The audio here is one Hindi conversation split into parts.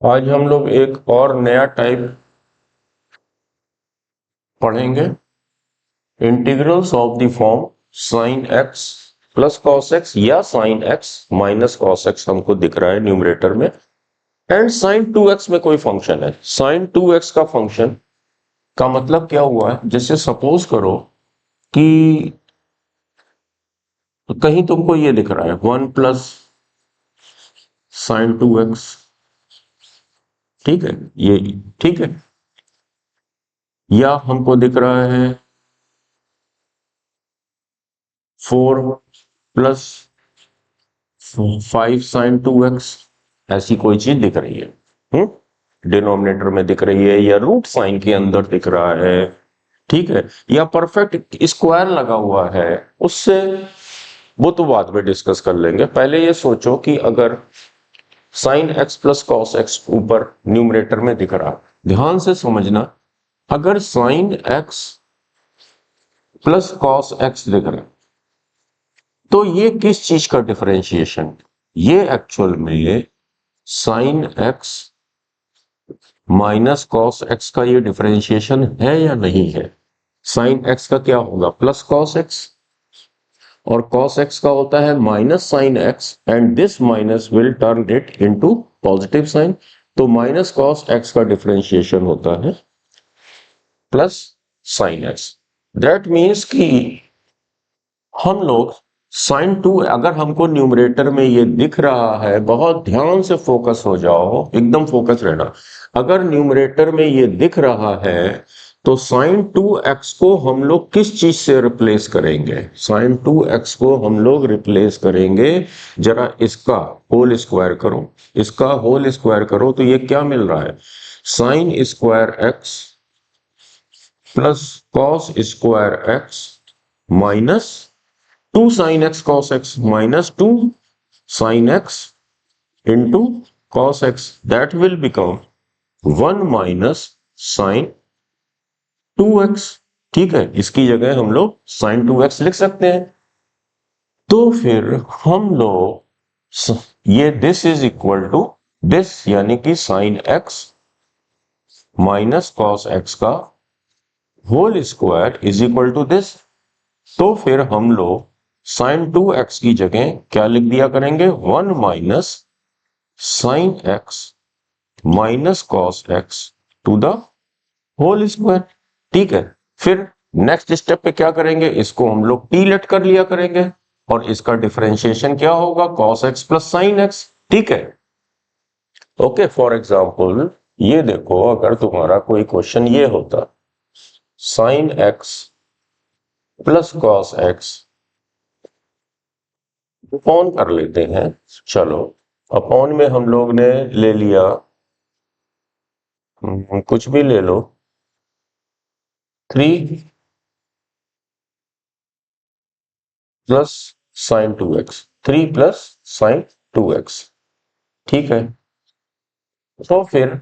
आज हम लोग एक और नया टाइप पढ़ेंगे, integrals of the form sine x plus cos x या sine x minus cos x हमको दिख रहा है न्यूमरेटर में, एंड साइन 2x में कोई फंक्शन है। साइन 2x का फंक्शन का मतलब क्या हुआ है, जैसे सपोज करो कि कहीं तुमको ये दिख रहा है 1 प्लस साइन 2x, ठीक है, ये ठीक है, या हमको दिख रहा है 4 प्लस 5 साइन 2x, ऐसी कोई चीज दिख रही है, डिनोमिनेटर में दिख रही है या रूट साइन के अंदर दिख रहा है, ठीक है, या परफेक्ट स्क्वायर लगा हुआ है, उससे वो तो बाद में डिस्कस कर लेंगे। पहले ये सोचो कि अगर sine x plus cos x ऊपर न्यूमरेटर में दिख रहा, ध्यान से समझना, अगर sine x plus cos x दिख रहा तो ये किस चीज का डिफरेंशिएशन, ये एक्चुअल में sine x minus cos x का ये डिफरेंशिएशन है या नहीं है। साइन एक्स का क्या होगा, प्लस कॉस एक्स, और कॉस एक्स का होता है minus sine x, and this minus will turn it into positive sine, तो माइनस कॉस एक्स का डिफरेंशिएशन होता है plus sine x. That means कि हम लोग साइन 2, अगर हमको न्यूमरेटर में ये दिख रहा है, बहुत ध्यान से फोकस हो जाओ, एकदम फोकस रहना, अगर न्यूमरेटर में ये दिख रहा है तो साइन 2x को हम लोग किस चीज से रिप्लेस करेंगे, साइन 2x को हम लोग रिप्लेस करेंगे, जरा इसका होल स्क्वायर करो, इसका होल स्क्वायर करो तो ये क्या मिल रहा है, sign square x plus cos square x minus 2 sin x cos x minus 2 sin x into cos x, that will become 1 minus sin 2x, ठीक है, इसकी जगह हम लोग sin 2x लिख सकते हैं। तो फिर हम लोग ये this is equal to this, यानी कि sin x minus cos x का whole square is equal to this, तो फिर हम लोग साइन 2x की जगह क्या लिख दिया करेंगे, 1 minus sine x minus cos x to the whole square, ठीक है। फिर नेक्स्ट स्टेप पे क्या करेंगे, इसको हम लोग टी लेट कर लिया करेंगे, और इसका डिफरेंशिएशन क्या होगा, cos x plus sine x, ठीक है। ओके, फॉर एग्जाम्पल ये देखो, अगर तुम्हारा कोई क्वेश्चन ये होता sine x plus cos x upon कर लेते हैं, चलो अपॉन में हम लोग ने ले लिया, कुछ भी ले लो, 3 plus sine 2x, 3 plus sine 2x, ठीक है। तो फिर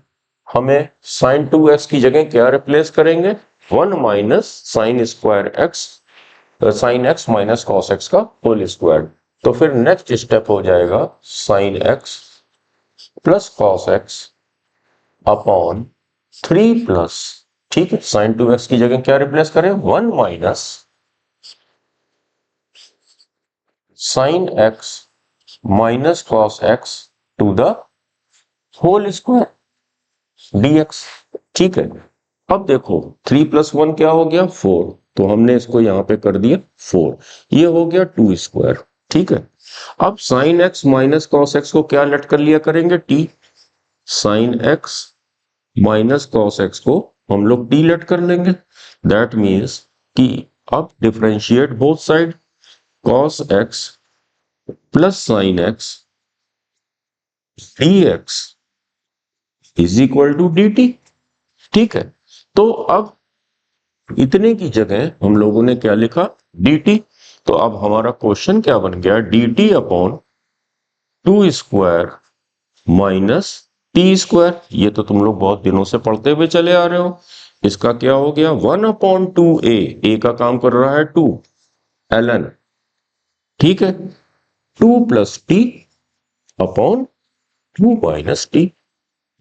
हमें साइन 2x की जगह क्या रिप्लेस करेंगे, 1 minus sine square x, sine x minus cos x का होल स्क्वायर, तो फिर नेक्स्ट स्टेप हो जाएगा sine x plus cos x upon 3 plus, ठीक है, साइन 2x की जगह क्या रिप्लेस करें, 1 minus sine x minus cos x to the whole square dx, ठीक है। अब देखो 3 प्लस 1 क्या हो गया, 4, तो हमने इसको यहां पे कर दिया 4, ये हो गया 2 स्क्वायर, ठीक है। अब sign x minus cos x को क्या लेट कर लिया करेंगे, T, sign x minus cos x को हम लोग टी लेट कर लेंगे, दैट मीन्स कि अब differentiate both side, cos x plus sine x dx is equal to dt, ठीक है। तो अब इतने की जगह हम लोगों ने क्या लिखा, dt, तो अब हमारा क्वेश्चन क्या बन गया, dt upon 2 square minus T square, ये तो तुम लोग बहुत दिनों से पढ़ते हुए चले आ रहे हो, इसका क्या हो गया, 1 अपॉन 2a, a का काम कर रहा है 2 ln, ठीक है, 2 plus T upon 2 minus T,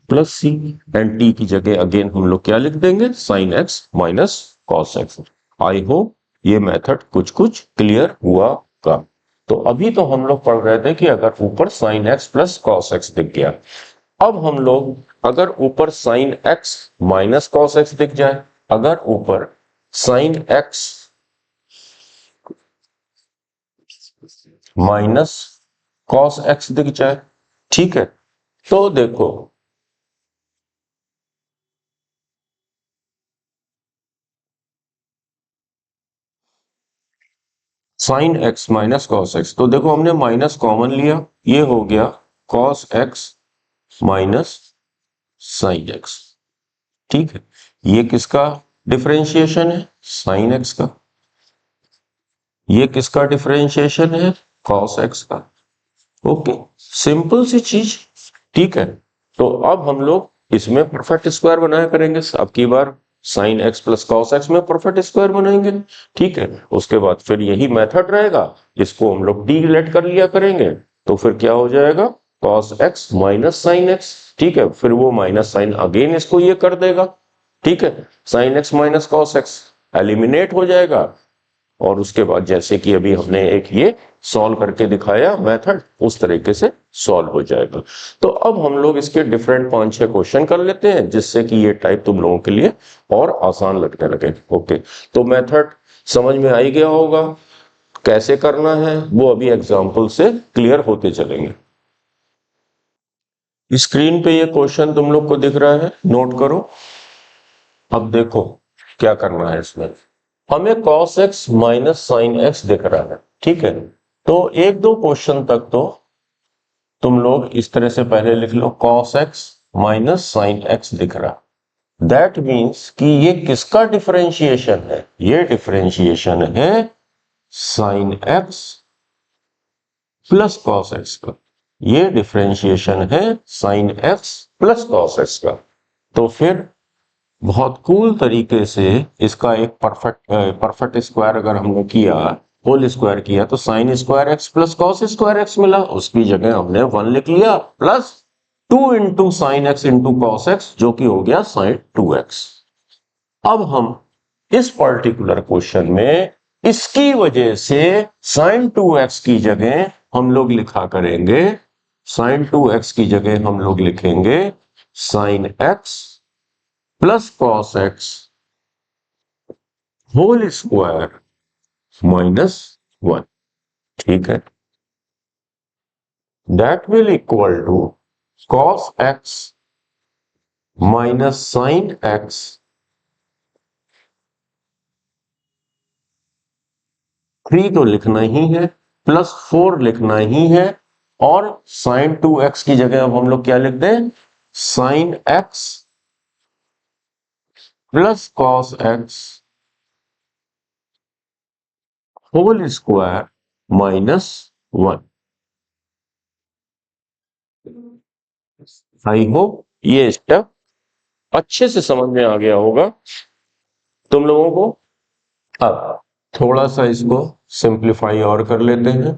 plus C and T की जगह अगेन हम लोग क्या लिख देंगे, sine x minus cos x. I hope ये मेथड कुछ कुछ क्लियर हुआ का। तो अभी तो हम लोग पढ़ रहे थे कि अगर ऊपर sine x plus cos x दिख गया, अब हम लोग अगर ऊपर sign x minus cos x दिख जाए, अगर ऊपर sign x minus cos x दिख जाए, ठीक है, तो देखो sign x minus cos x, तो देखो हमने माइनस कॉमन लिया, ये हो गया cos x minus sine x, ठीक है। ये किसका डिफरेंशिएशन है, साइन एक्स का। ये किसका डिफरेंशिएशन है, कॉस एक्स का। ओके, सिंपल सी चीज, ठीक है। तो अब हम लोग इसमें परफेक्ट स्क्वायर बनाया करेंगे, अब की बार sine x plus cos x में परफेक्ट स्क्वायर बनाएंगे, ठीक है। उसके बाद फिर यही मेथड रहेगा, इसको हम लोग डिलेट कर लिया करेंगे, तो फिर क्या हो जाएगा, cos x minus sine x, ठीक है। फिर वो माइनस साइन अगेन इसको ये कर देगा, ठीक है। Sine x minus cos x eliminate हो जाएगा, और उसके बाद जैसे कि अभी हमने एक ये सॉल्व करके दिखाया मेथड, उस तरीके से सॉल्व हो जाएगा। तो अब हम लोग इसके डिफरेंट 5-6 क्वेश्चन कर लेते हैं, जिससे कि ये टाइप तुम लोगों के लिए और आसान लगने लगे। ओके, तो मेथड समझ में आ ही गया होगा, कैसे करना है वो अभी एग्जाम्पल से क्लियर होते चलेंगे। स्क्रीन पे ये क्वेश्चन तुम लोग को दिख रहा है, नोट करो। अब देखो क्या करना है इसमें, हमें cos x minus sine x दिख रहा है, ठीक है। तो एक दो क्वेश्चन तक तो तुम लोग इस तरह से पहले लिख लो, cos x minus sine x दिख रहा, दैट मीन्स कि ये किसका डिफरेंशिएशन है, ये डिफरेंशिएशन है sine x plus cos x का। ये डिफरेंशिएशन है sine x plus cos x का। तो फिर बहुत कूल तरीके से इसका एक परफेक्ट स्क्वायर अगर हमने किया, होल स्क्वायर किया, तो sign square x plus cos square x मिला, उसकी जगह हमने 1 लिख लिया, plus 2 into sine x into cos x, जो कि हो गया साइन 2x। अब हम इस पर्टिकुलर क्वेश्चन में इसकी वजह से साइन 2x की जगह हम लोग लिखा करेंगे, साइन 2x की जगह हम लोग लिखेंगे sine x plus cos x whole square minus 1, ठीक है। That will equal to cos x minus sine x 3 तो लिखना ही है, प्लस 4 लिखना ही है, और साइन 2x की जगह अब हम लोग क्या लिख दें, sine x plus cos x whole square minus 1। I hope ये स्टेप अच्छे से समझ में आ गया होगा तुम लोगों को। अब थोड़ा सा इसको सिंप्लीफाई और कर लेते हैं,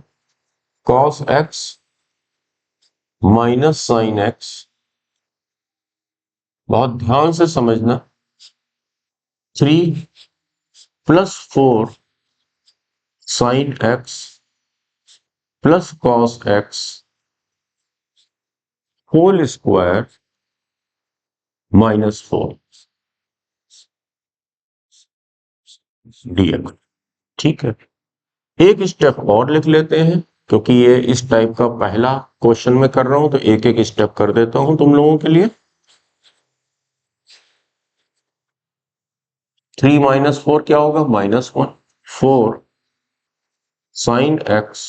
cos x minus sine x, बहुत ध्यान से समझना, 3 plus 4 sine x plus cos x whole square minus 4 dx, ठीक है। एक स्टेप और लिख लेते हैं, क्योंकि ये इस टाइप का पहला क्वेश्चन में कर रहा हूं, तो एक एक स्टेप कर देता हूं तुम लोगों के लिए। 3 माइनस 4 क्या होगा, -1, 4 sine x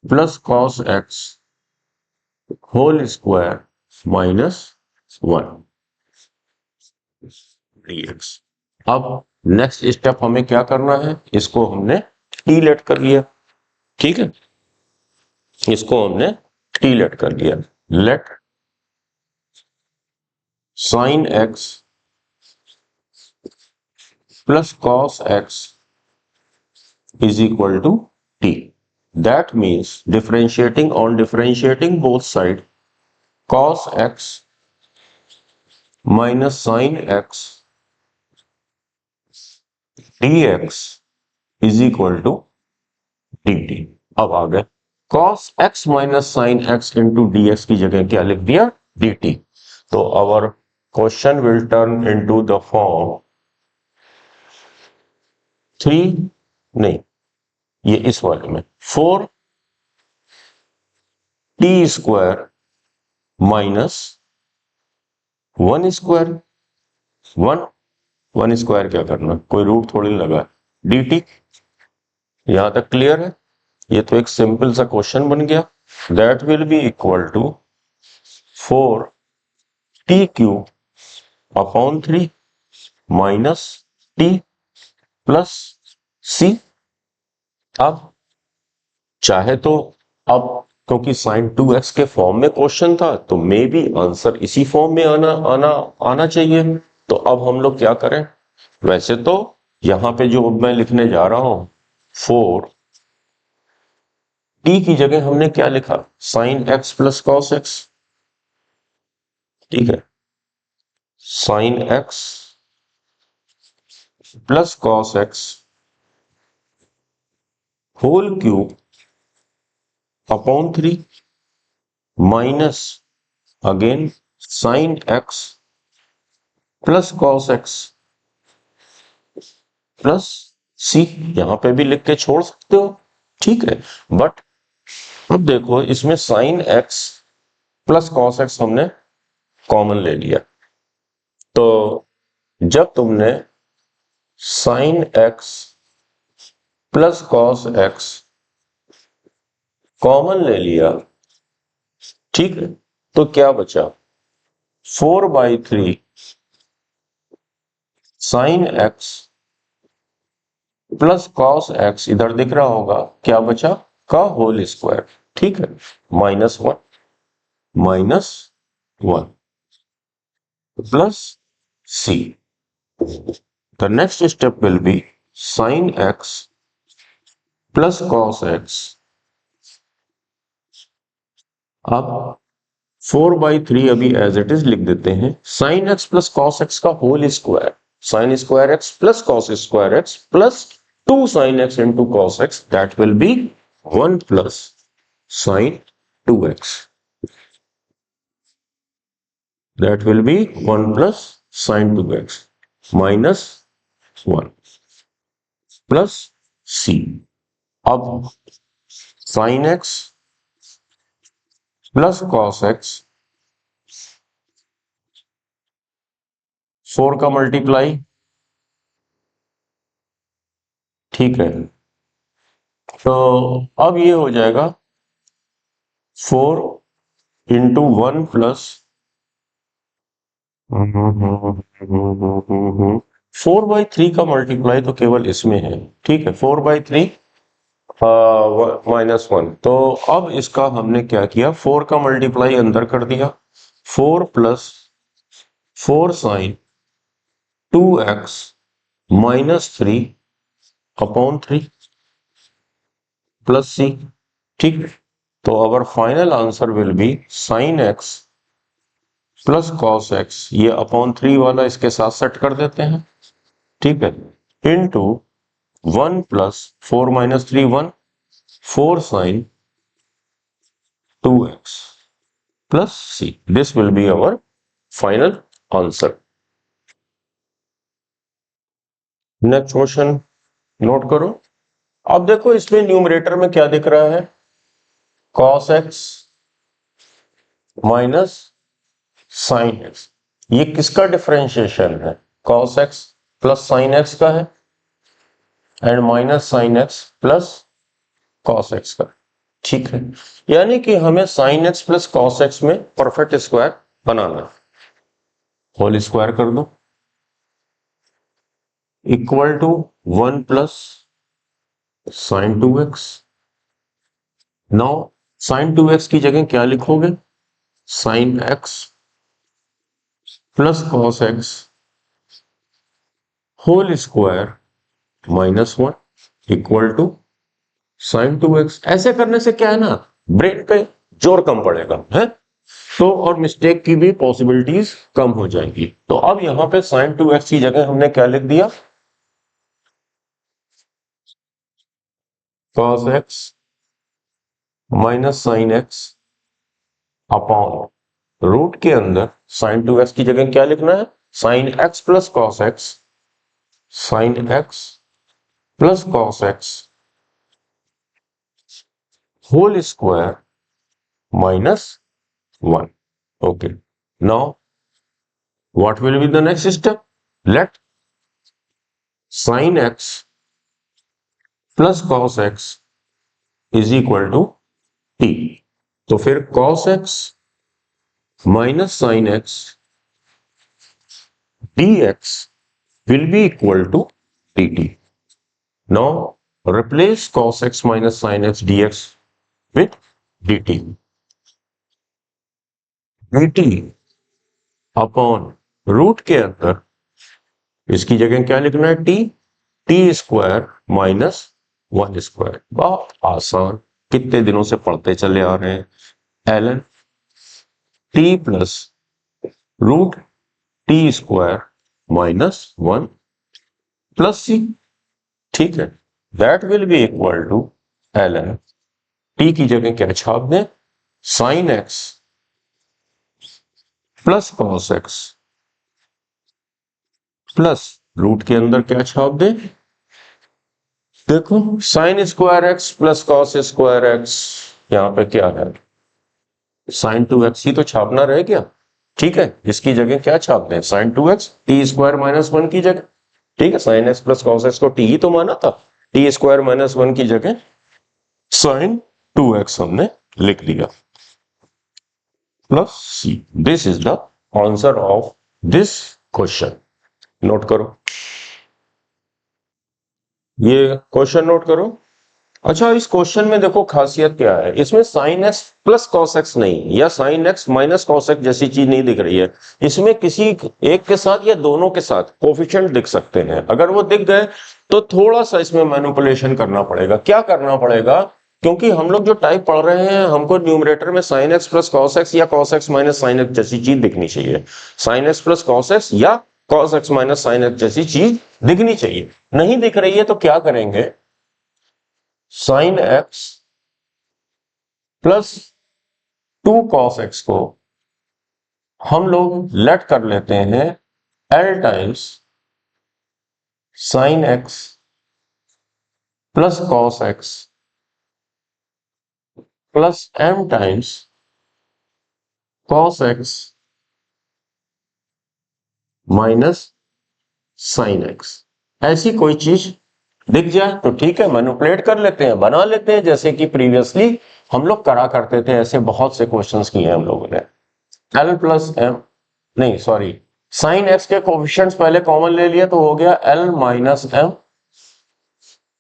plus cos x whole square minus 1 dx। अब नेक्स्ट स्टेप हमें क्या करना है, इसको हमने टी-लेट कर लिया, ठीक है। इसको हमने टी-लेट कर लिया, late sine x plus cos x is equal to t. That means differentiating on differentiating both sides, cos x minus sine x D x is equal to D T. अब आ गए cos x minus sine x into D x की जगह क्या लिख दिया, डी टी। तो our question will turn into the form 3 नहीं, ये इस वाले में 4 T square minus 1 square. 1 square क्या करना, कोई रूट थोड़ी लगा, डी टी। यहां तक क्लियर है? ये तो एक सिंपल सा क्वेश्चन बन गया। That will be equal to 4 t cube upon 3 minus T plus c. अब चाहे तो, अब क्योंकि साइन 2x के फॉर्म में क्वेश्चन था तो मे बी आंसर इसी फॉर्म में आना चाहिए। तो अब हम लोग क्या करें, वैसे तो यहां पे जो मैं लिखने जा रहा हूं 4 टी की जगह हमने क्या लिखा, sine x plus cos x. ठीक है, sine x plus cos x whole cube upon 3 minus again sine x plus cos x plus c. यहां पे भी लिख के छोड़ सकते हो, ठीक है। बट अब देखो इसमें sine x plus cos x हमने कॉमन ले लिया, तो जब तुमने sine x plus cos x common ले लिया, ठीक है, तो क्या बचा 4/3 sine x plus cos x, इधर दिख रहा होगा क्या बचा, का होल स्क्वायर। ठीक है, -1 plus c. The next step will be sine x plus cos x. अब 4/3 अभी एज इट इज लिख देते हैं, sine x plus cos x का whole square, sine square x plus cos square x plus 2 sine x into cos x, that will be 1 plus sine 2x। That will be 1 plus sin 2x minus 1 plus c। अब sin x plus cos x 4 का मल्टीप्लाई, ठीक है, तो अब ये हो जाएगा 4 इंटू 1 प्लस 4/3 का मल्टीप्लाई तो केवल इसमें है, ठीक है, 4/3 -1। तो अब इसका हमने क्या किया, 4 का मल्टीप्लाई अंदर कर दिया, 4 plus 4 sine 2x -3 upon 3 plus c. ठीक, तो our final answer will be sine x plus cos x, ये अपॉन 3 वाला इसके साथ सेट कर देते हैं, ठीक है, into 1 plus 4 - 3 1 4 sine 2x plus C. This will be our final answer. Next question note करो। अब देखो इसमें न्यूमरेटर में क्या दिख रहा है, cos x minus sine x. ये किसका डिफरेंशिएशन है, cos x plus sine x का है and minus sine x plus cos x का, ठीक है। यानी कि हमें sine x plus cos x में परफेक्ट स्क्वायर बनाना, होल स्क्वायर कर दो equal to 1 plus sine 2x। Now sine 2x की जगह क्या लिखोगे, sine x plus cos x whole square -1 equal to sine 2x। ऐसे करने से क्या है ना, ब्रेन पे जोर कम पड़ेगा है, तो और मिस्टेक की भी पॉसिबिलिटीज कम हो जाएंगी। तो अब यहां पे sin 2x की जगह हमने क्या लिख दिया, cos x माइनस sin x अपॉन रूट के अंदर sin 2x की जगह क्या लिखना है, sin x plus cos x, sin x plus cos x whole square minus 1। Okay. Now, what will be the next step? Let sin x plus cos x is equal to t. तो फिर cos x minus sin x dx will be equal to dt. Now, replace cos x minus sin x dx with dt. dt upon root के अंदर इसकी जगह क्या लिखना है, टी स्क्वायर माइनस 1 स्क्वायर। बहुत आसान, कितने दिनों से पढ़ते चले आ रहे हैं, ln t plus root t square minus 1 plus c. ठीक है, that will be equal to ln t की जगह क्या छाप दें, sine x plus cos x plus root के अंदर क्या छाप दें, देखो sine square x plus cos square x, यहां पे क्या है, साइन 2x ही तो छापना रह गया। ठीक है, इसकी जगह क्या छापते हैं, sign 2x T square minus 1 की जगह। ठीक है, sine x plus cos x को टी ही तो माना था, टी स्क्वायर माइनस 1 की जगह साइन 2x हमने लिख दिया plus C. This is the answer of this question. Note करो, ये क्वेश्चन नोट करो। अच्छा, इस क्वेश्चन में देखो खासियत क्या है, इसमें sine x plus cos x नहीं या sine x minus cos x जैसी चीज नहीं दिख रही है। इसमें किसी एक के साथ या दोनों के साथ कोफिशिएंट दिख सकते हैं। अगर वो दिख गए तो थोड़ा सा इसमें मैनिपुलेशन करना पड़ेगा। क्या करना पड़ेगा, क्योंकि हम लोग जो टाइप पढ़ रहे हैं, हमको न्यूमरेटर में sine x plus cos x या cos x minus sine x जैसी चीज दिखनी चाहिए। Sine x plus cos x या cos x minus sine x जैसी चीज दिखनी चाहिए। नहीं दिख रही है तो क्या करेंगे, sine x plus 2 cos x को हम लोग लेट कर लेते हैं L times sine x plus cos x plus M times cos x minus sine x. ऐसी कोई चीज दिख जाए तो ठीक है, मैनिपुलेट कर लेते हैं, बना लेते हैं, जैसे कि प्रीवियसली हम लोग करा करते थे। ऐसे बहुत से क्वेश्चंस किए हम लोगों ने। एल प्लस एम, नहीं सॉरी, साइन एक्स के कोफिशिएंट्स पहले कॉमन ले लिया तो हो गया L minus M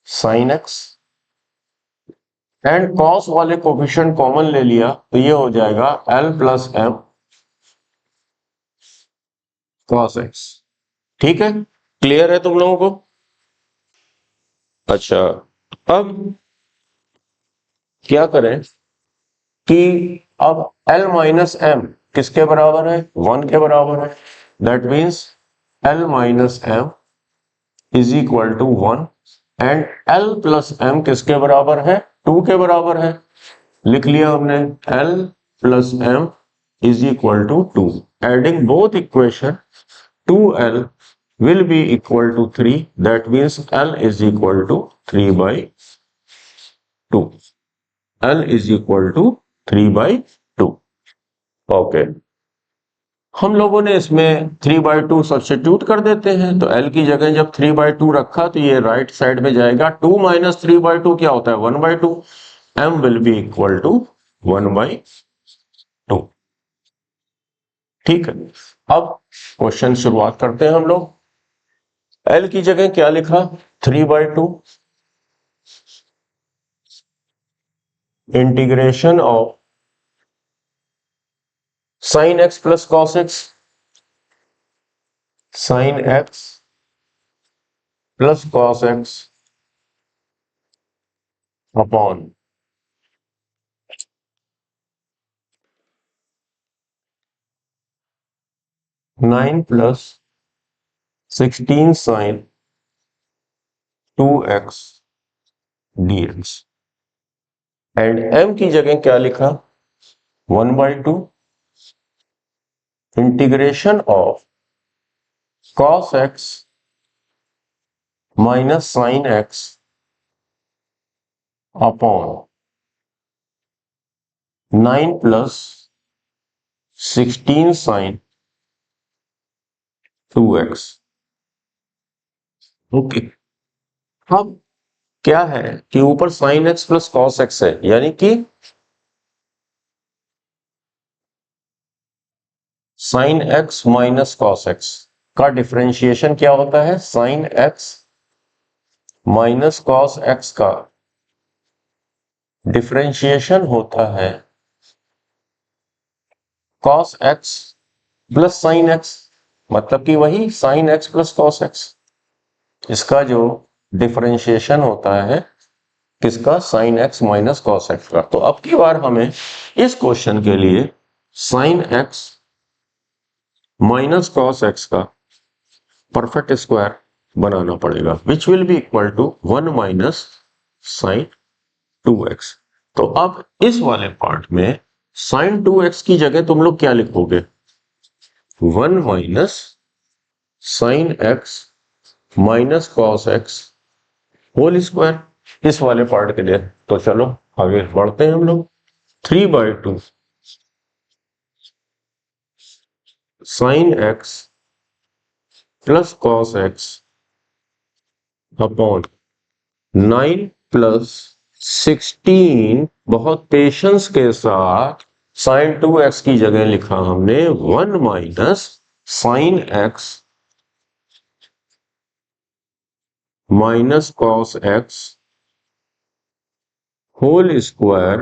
sine x, and cos वाले कोफिशिएंट कॉमन ले लिया तो ये हो जाएगा L plus M cos x. ठीक है, क्लियर है तुम लोगों को? अच्छा, अब क्या करें कि अब L माइनस एम किसके बराबर है, 1 के बराबर है। That means L minus M is equal to 1 and L plus M किसके बराबर है, 2 के बराबर है। लिख लिया हमने, L plus M is equal to 2। Adding both equation, 2L will be equal to 3, that means L is equal to 3 by 2। L is equal to 3 by 2। Okay, हम लोगों ने इसमें 3 by 2 सब्स्टिट्यूट कर देते हैं। तो L की जगह जब 3 by 2 रखा तो ये राइट साइड में जाएगा। 2 माइनस 3 by 2 क्या होता है, 1 by 2। M will be equal to 1 by 2। ठीक है, अब क्वेश्चन शुरुआत करते हैं हम लोग। L की जगह क्या लिखा, 3 by 2 integration of sine x plus cos x, sine x plus cos x upon 9 plus 16 sine 2x dx and m की जगह क्या लिखा 1/2 integration of cos x minus sine x upon 9 plus 16 sine 2x। Okay, अब क्या है कि ऊपर sine x plus cos x है, यानी कि sine x minus cos x का डिफरेंशिएशन क्या होता है, sine x minus cos x का डिफरेंशिएशन होता है cos x plus sine x, मतलब कि वही sine x plus cos x, इसका जो डिफरेंशिएशन होता है किसका, sine x minus cos x का। तो अब की बार हमें इस क्वेश्चन के लिए sine x minus cos x का परफेक्ट स्क्वायर बनाना पड़ेगा, which will be equal to 1 minus sine 2x। तो अब इस वाले पार्ट में साइन 2x की जगह तुम लोग क्या लिखोगे, 1 minus sine x minus cos x whole square इस वाले पार्ट के लिए। तो चलो आगे बढ़ते हैं हम लोग। 3/2 sine x plus cos x upon 9 plus 16, बहुत पेशेंस के साथ साइन 2x की जगह लिखा हमने 1 minus sine x minus cos x whole square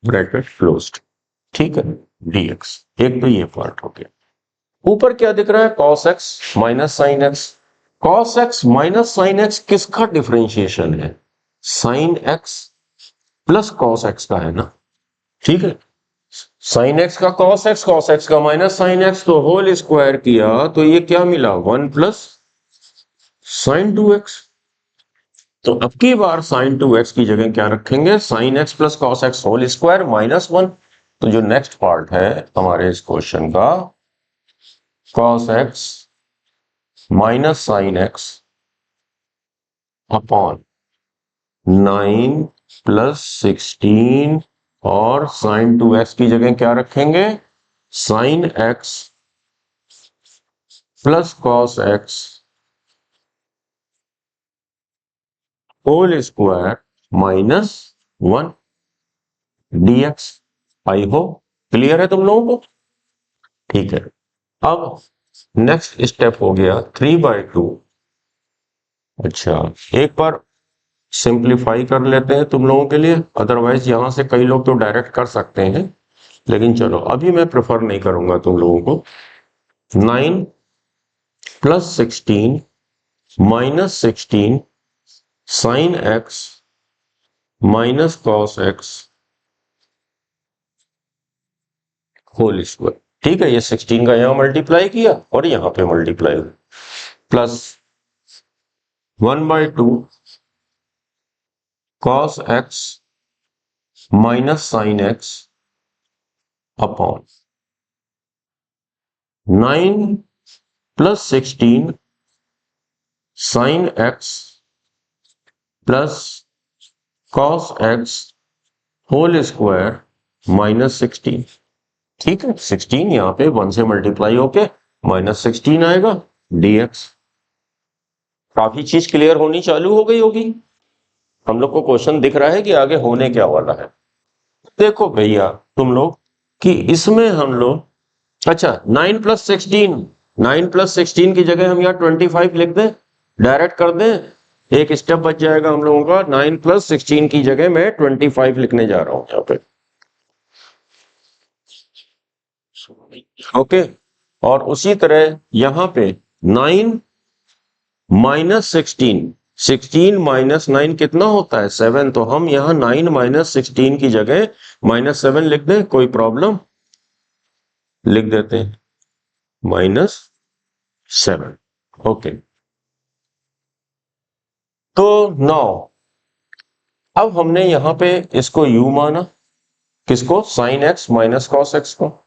bracket closed, ठीक है, dx। एक तो ये पार्ट हो गया। ऊपर क्या दिख रहा है, cos x minus sine x। cos x minus sine x किसका डिफरेंशिएशन है, sine x plus cos x का है ना, ठीक है। साइन x का cos x का माइनस साइन x, तो होल स्क्वायर किया तो ये क्या मिला, 1 प्लस साइन 2x। तो अब की बार साइन 2x की जगह क्या रखेंगे, sine x plus cos x whole square minus 1। तो जो नेक्स्ट पार्ट है हमारे इस क्वेश्चन का, cos x minus sine x upon 9 plus 16 और साइन 2x की जगह क्या रखेंगे, sine x plus cos x whole square minus 1 dx। I hope clear है तुम लोगों को, ठीक है। अब नेक्स्ट स्टेप हो गया 3/2। अच्छा, एक बार सिंप्लीफाई कर लेते हैं तुम लोगों के लिए, अदरवाइज यहां से कई लोग तो डायरेक्ट कर सकते हैं, लेकिन चलो अभी मैं प्रेफर नहीं करूंगा तुम लोगों को। 9 plus 16 minus 16 sine x minus cos x whole square, ठीक है। ये 16 का यहां मल्टीप्लाई किया और यहां पे multiply plus 1/2 cos x minus sine x upon 9 plus 16 sine x plus cos x whole square minus 16, ठीक है। 16 यहां पे 1 से मल्टीप्लाई होके माइनस 16 आएगा dx। काफी चीज क्लियर होनी चालू हो गई होगी, हम लोग को क्वेश्चन दिख रहा है कि आगे होने क्या वाला है। देखो भैया तुम लोग कि इसमें हम लोग, अच्छा 9 प्लस 16 की जगह हम यहाँ 25 लिख दें, डायरेक्ट कर दें, एक स्टेप बच जाएगा हम लोगों का। 9 प्लस 16 की जगह मैं 25 लिखने जा रहा हूं यहाँ पे, ओके। और उसी तरह यहां पे 9 माइनस 16 माइनस 9 कितना होता है, 7। तो हम यहां 9 माइनस 16 की जगह -7 लिख दें, कोई प्रॉब्लम, लिख देते हैं। -7। ओके, तो नाउ अब हमने यहां पे इसको u माना, किसको, sin x minus cos x को।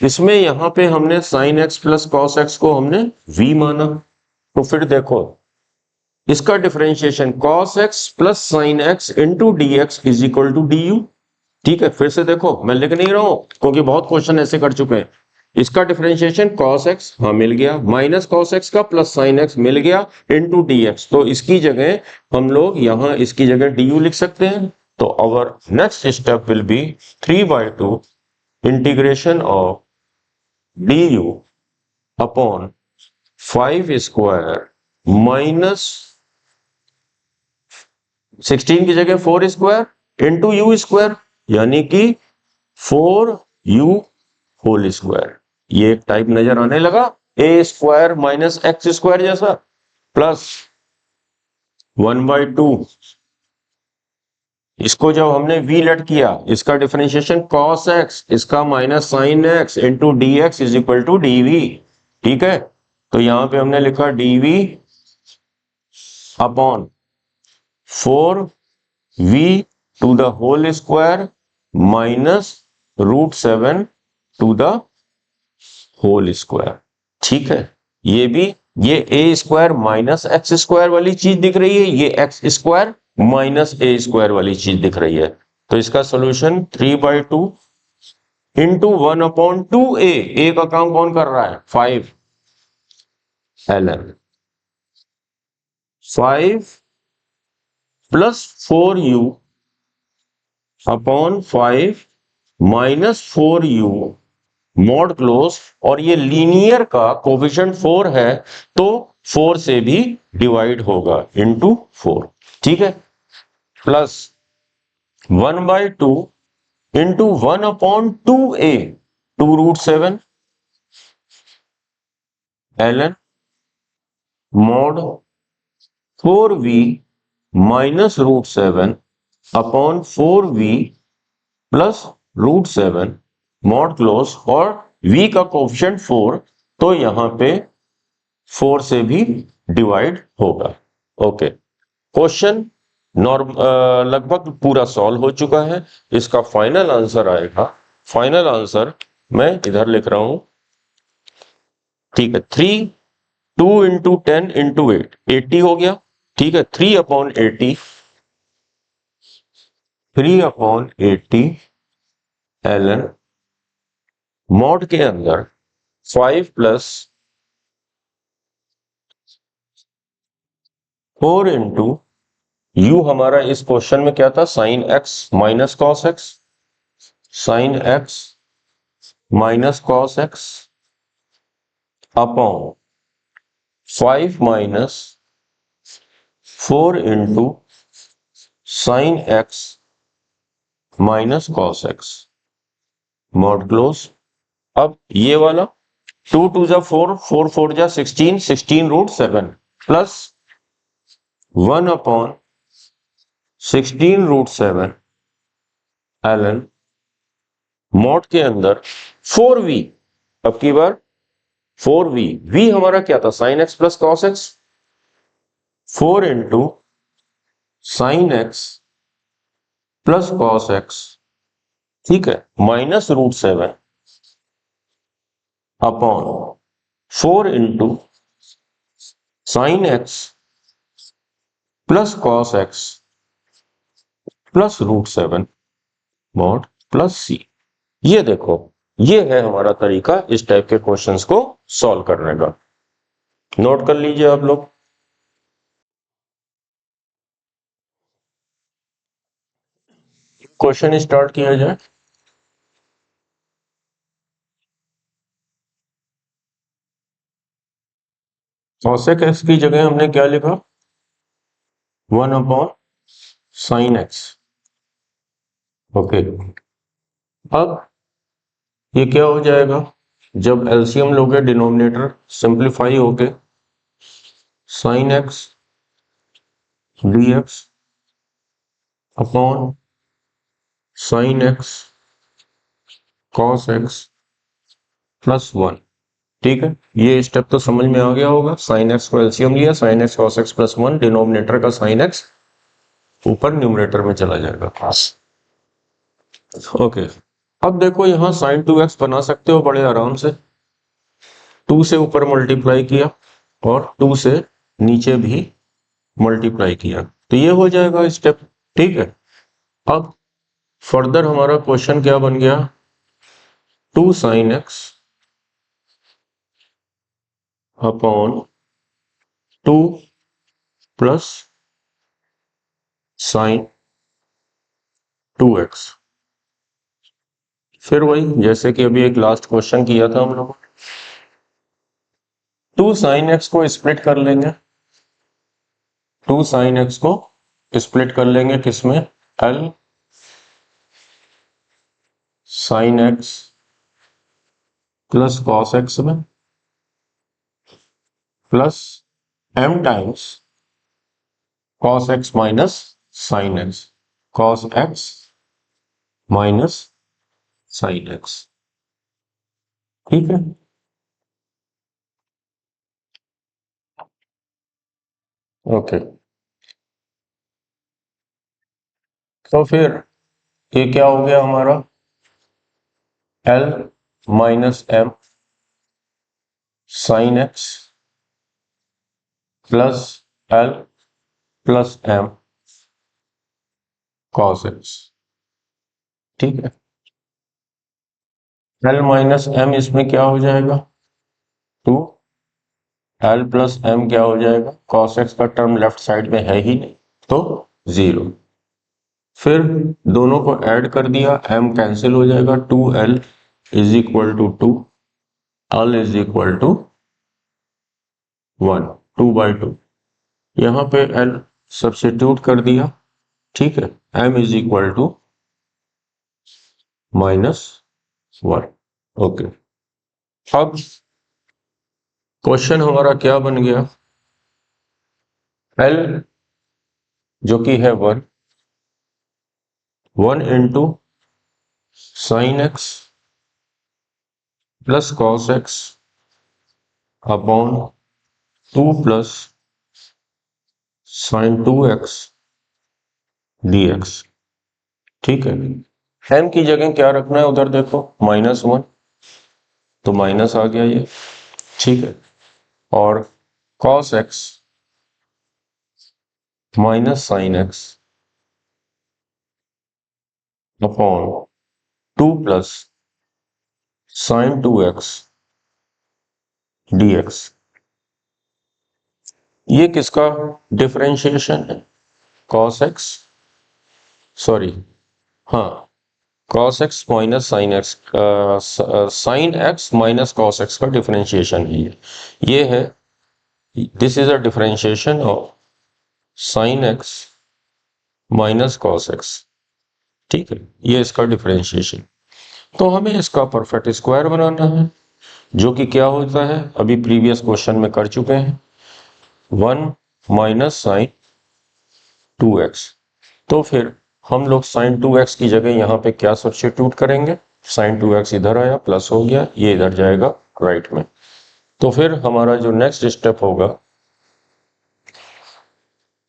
इसमें यहां पे हमने sin x plus cos x को हमने v माना। तो फिर देखो इसका differentiation cos x plus sin x into D x is equal to d u. ठीक है, फिर से देखो, मैं लिख नहीं रहा हूं क्योंकि बहुत क्वेश्चन ऐसे कर चुके हैं। इसका डिफरेंशिएशन cos x, हाँ मिल गया, माइनस cos x का प्लस sin x मिल गया इंटू डी एक्स। तो इसकी जगह हम लोग यहां इसकी जगह डी यू लिख सकते हैं। तो our next step will be 3/2 integration of d u upon 5 square minus 16 की जगह 4 स्क्वायर इंटू यू स्क्वायर, यानी कि 4u होल स्क्वायर। ये एक टाइप नजर आने लगा a square minus x square जैसा, प्लस 1/2। इसको जब हमने v लेट किया, इसका डिफरेंशिएशन cos x, इसका minus sin x into D x is equal to dv। ठीक है, तो यहां पे हमने लिखा dv upon 4v to the whole square minus √7 to the whole square. ठीक है, ये भी, ये a square minus x square वाली चीज दिख रही है, ये x square minus a square वाली चीज दिख रही है। तो इसका सोल्यूशन 3/2 इंटू 1/2a, ए का काम कौन कर रहा है, 5 ln 5 plus 4u upon 5 minus 4u mod close, और ये लीनियर का कोफिशिएंट 4 है तो 4 से भी डिवाइड होगा इंटू 4। ठीक है, plus 1/2 into 1/2a 2√7 ln mod 4v minus √7 upon 4v plus √7 mod close, और v का कोफिशिएंट 4 तो यहां पे 4 से भी डिवाइड होगा। ओके, क्वेश्चन लगभग पूरा सॉल्व हो चुका है। इसका फाइनल आंसर आएगा, फाइनल आंसर मैं इधर लिख रहा हूं। ठीक है, 2 इंटू 10 इंटू 8 80 हो गया। ठीक है, 3/80 3/80 ln मॉड के अंदर 5 प्लस 4 इंटू यू, हमारा इस क्वेश्चन में क्या था, sine x minus cos x, sine x minus cos x upon 5 minus 4 into sine x minus cos x mod close. अब ये वाला 2 2 जा 4, 4 4 जा 16, 16√7 प्लस 1/16√7 ln मॉड के अंदर 4v, अब की बार 4v, v हमारा क्या था, sine x plus cos x, 4 into sine x plus cos x, ठीक है, minus √7 upon 4 into sine x plus cos x plus √7 mod plus c. ये देखो, ये है हमारा तरीका इस टाइप के क्वेश्चंस को सॉल्व करने का। नोट कर लीजिए आप लोग। क्वेश्चन स्टार्ट किया जाए। कॉसेक एक्स की जगह हमने क्या लिखा, 1/sin x। ओके, अब ये क्या हो जाएगा, जब एलसीएम लोगे डिनोमिनेटर सिंप्लीफाई होके sin x dx upon sin x cos x plus 1, ठीक है, ये स्टेप तो समझ में आ गया होगा। साइन एक्स को एलसीएम लिया, sign x cos x plus 1, denominator का साइन एक्स ऊपर न्यूमरेटर में चला जाएगा। ओके, अब देखो यहाँ साइन 2x बना सकते हो बड़े आराम से। 2 से ऊपर मल्टीप्लाई किया और 2 से नीचे भी मल्टीप्लाई किया, तो ये हो जाएगा स्टेप। ठीक है, अब फर्दर हमारा क्वेश्चन क्या बन गया, 2 sine x upon 2 plus sine 2x। फिर वही जैसे कि अभी एक लास्ट क्वेश्चन किया था हम लोग, 2 साइन एक्स को स्प्लिट कर लेंगे, 2 साइन एक्स को स्प्लिट कर लेंगे किसमें, L sine x plus cos x में, plus m times cos x minus sine x, cos x minus sine x. ठीक है, ओके, तो फिर ये क्या हो गया हमारा, L minus m sine x plus L plus m cos x. ठीक है, L माइनस m इसमें क्या हो जाएगा, 2, L प्लस m क्या हो जाएगा, कॉस एक्स का टर्म लेफ्ट साइड में है ही नहीं तो 0। फिर दोनों को ऐड कर दिया, m कैंसिल हो जाएगा, 2L is equal to 2, L is equal to 1, 2/2। यहाँ पे L सब्स्टिट्यूट कर दिया। ठीक है, m is equal to -1। Okay, अब क्वेश्चन हमारा क्या बन गया, L जो कि है 1 into sine x plus cos x upon 2 plus sine 2x dx। ठीक है, m की जगह क्या रखना है, उधर देखो -1, तो माइनस आ गया ये। ठीक है, और cos x minus sine x upon 2 plus sine 2x dx। ये किसका डिफरेंशिएशन है, cos x, सॉरी, हाँ, cos x minus sine x, sine x minus cos x का डिफरेंशिएशन है ये है, this is a differentiation of sine x minus cos x. ठीक है, ये इसका डिफरेंशिएशन। तो हमें इसका परफेक्ट स्क्वायर बनाना है, जो कि क्या होता है, अभी प्रीवियस क्वेश्चन में कर चुके हैं, 1 माइनस साइन 2x। तो फिर हम लोग साइन 2x की जगह यहाँ पे क्या सब्स्टिट्यूट करेंगे, साइन 2x इधर आया, प्लस हो गया, ये इधर जाएगा राइट में। तो फिर हमारा जो नेक्स्ट स्टेप होगा,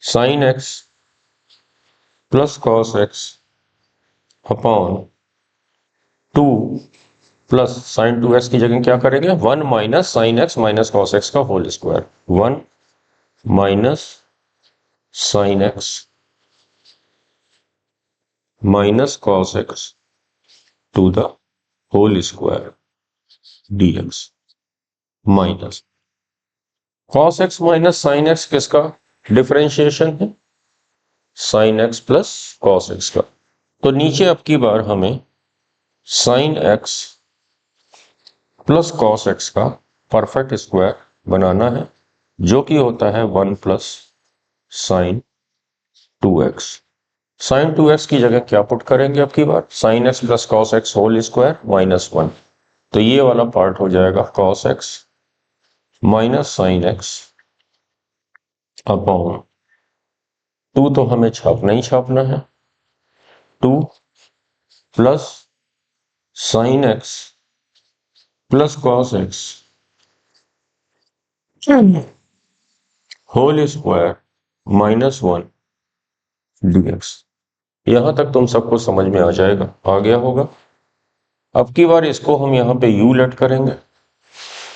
sine x plus cos x upon 2 plus sine 2x की जगह क्या करेंगे, 1 minus sine x minus cos x का whole square, 1 minus sine x minus cos x to the whole square dx minus cos x minus sine x किसका डिफरेंशिएशन है, sine x plus cos x का। तो नीचे अब की बार हमें sine x plus cos x का परफेक्ट स्क्वायर बनाना है, जो कि होता है 1 plus sine 2x। Sign 2x की जगह क्या पुट करेंगे अब की बार, sine x plus cos x whole square -1। तो ये वाला पार्ट हो जाएगा cos x minus sine x upon 2, तो हमें छापना ही छापना है, 2 plus sine x plus cos x whole square -1 dx। यहां तक तुम सबको समझ में आ जाएगा, आ गया होगा। अब की बार इसको हम यहाँ पे u लेट करेंगे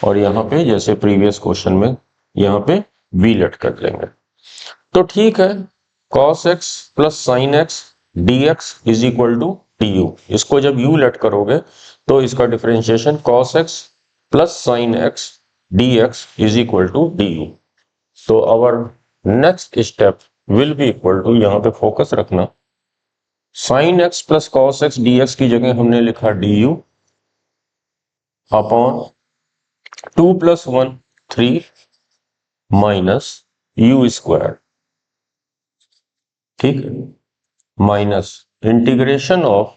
और यहाँ पे जैसे प्रीवियस क्वेश्चन में यहाँ पे v लेट कर लेंगे। तो ठीक है, cos x plus sine x dx is equal to du। इसको जब u लेट करोगे तो इसका differentiation cos x plus sine x dx is equal to du। तो our next step will be equal to, यहाँ पे फोकस रखना, sine x plus cos x dx की जगह हमने लिखा du upon 2 + 1 3 minus u square, ठीक है, माइनस इंटीग्रेशन ऑफ,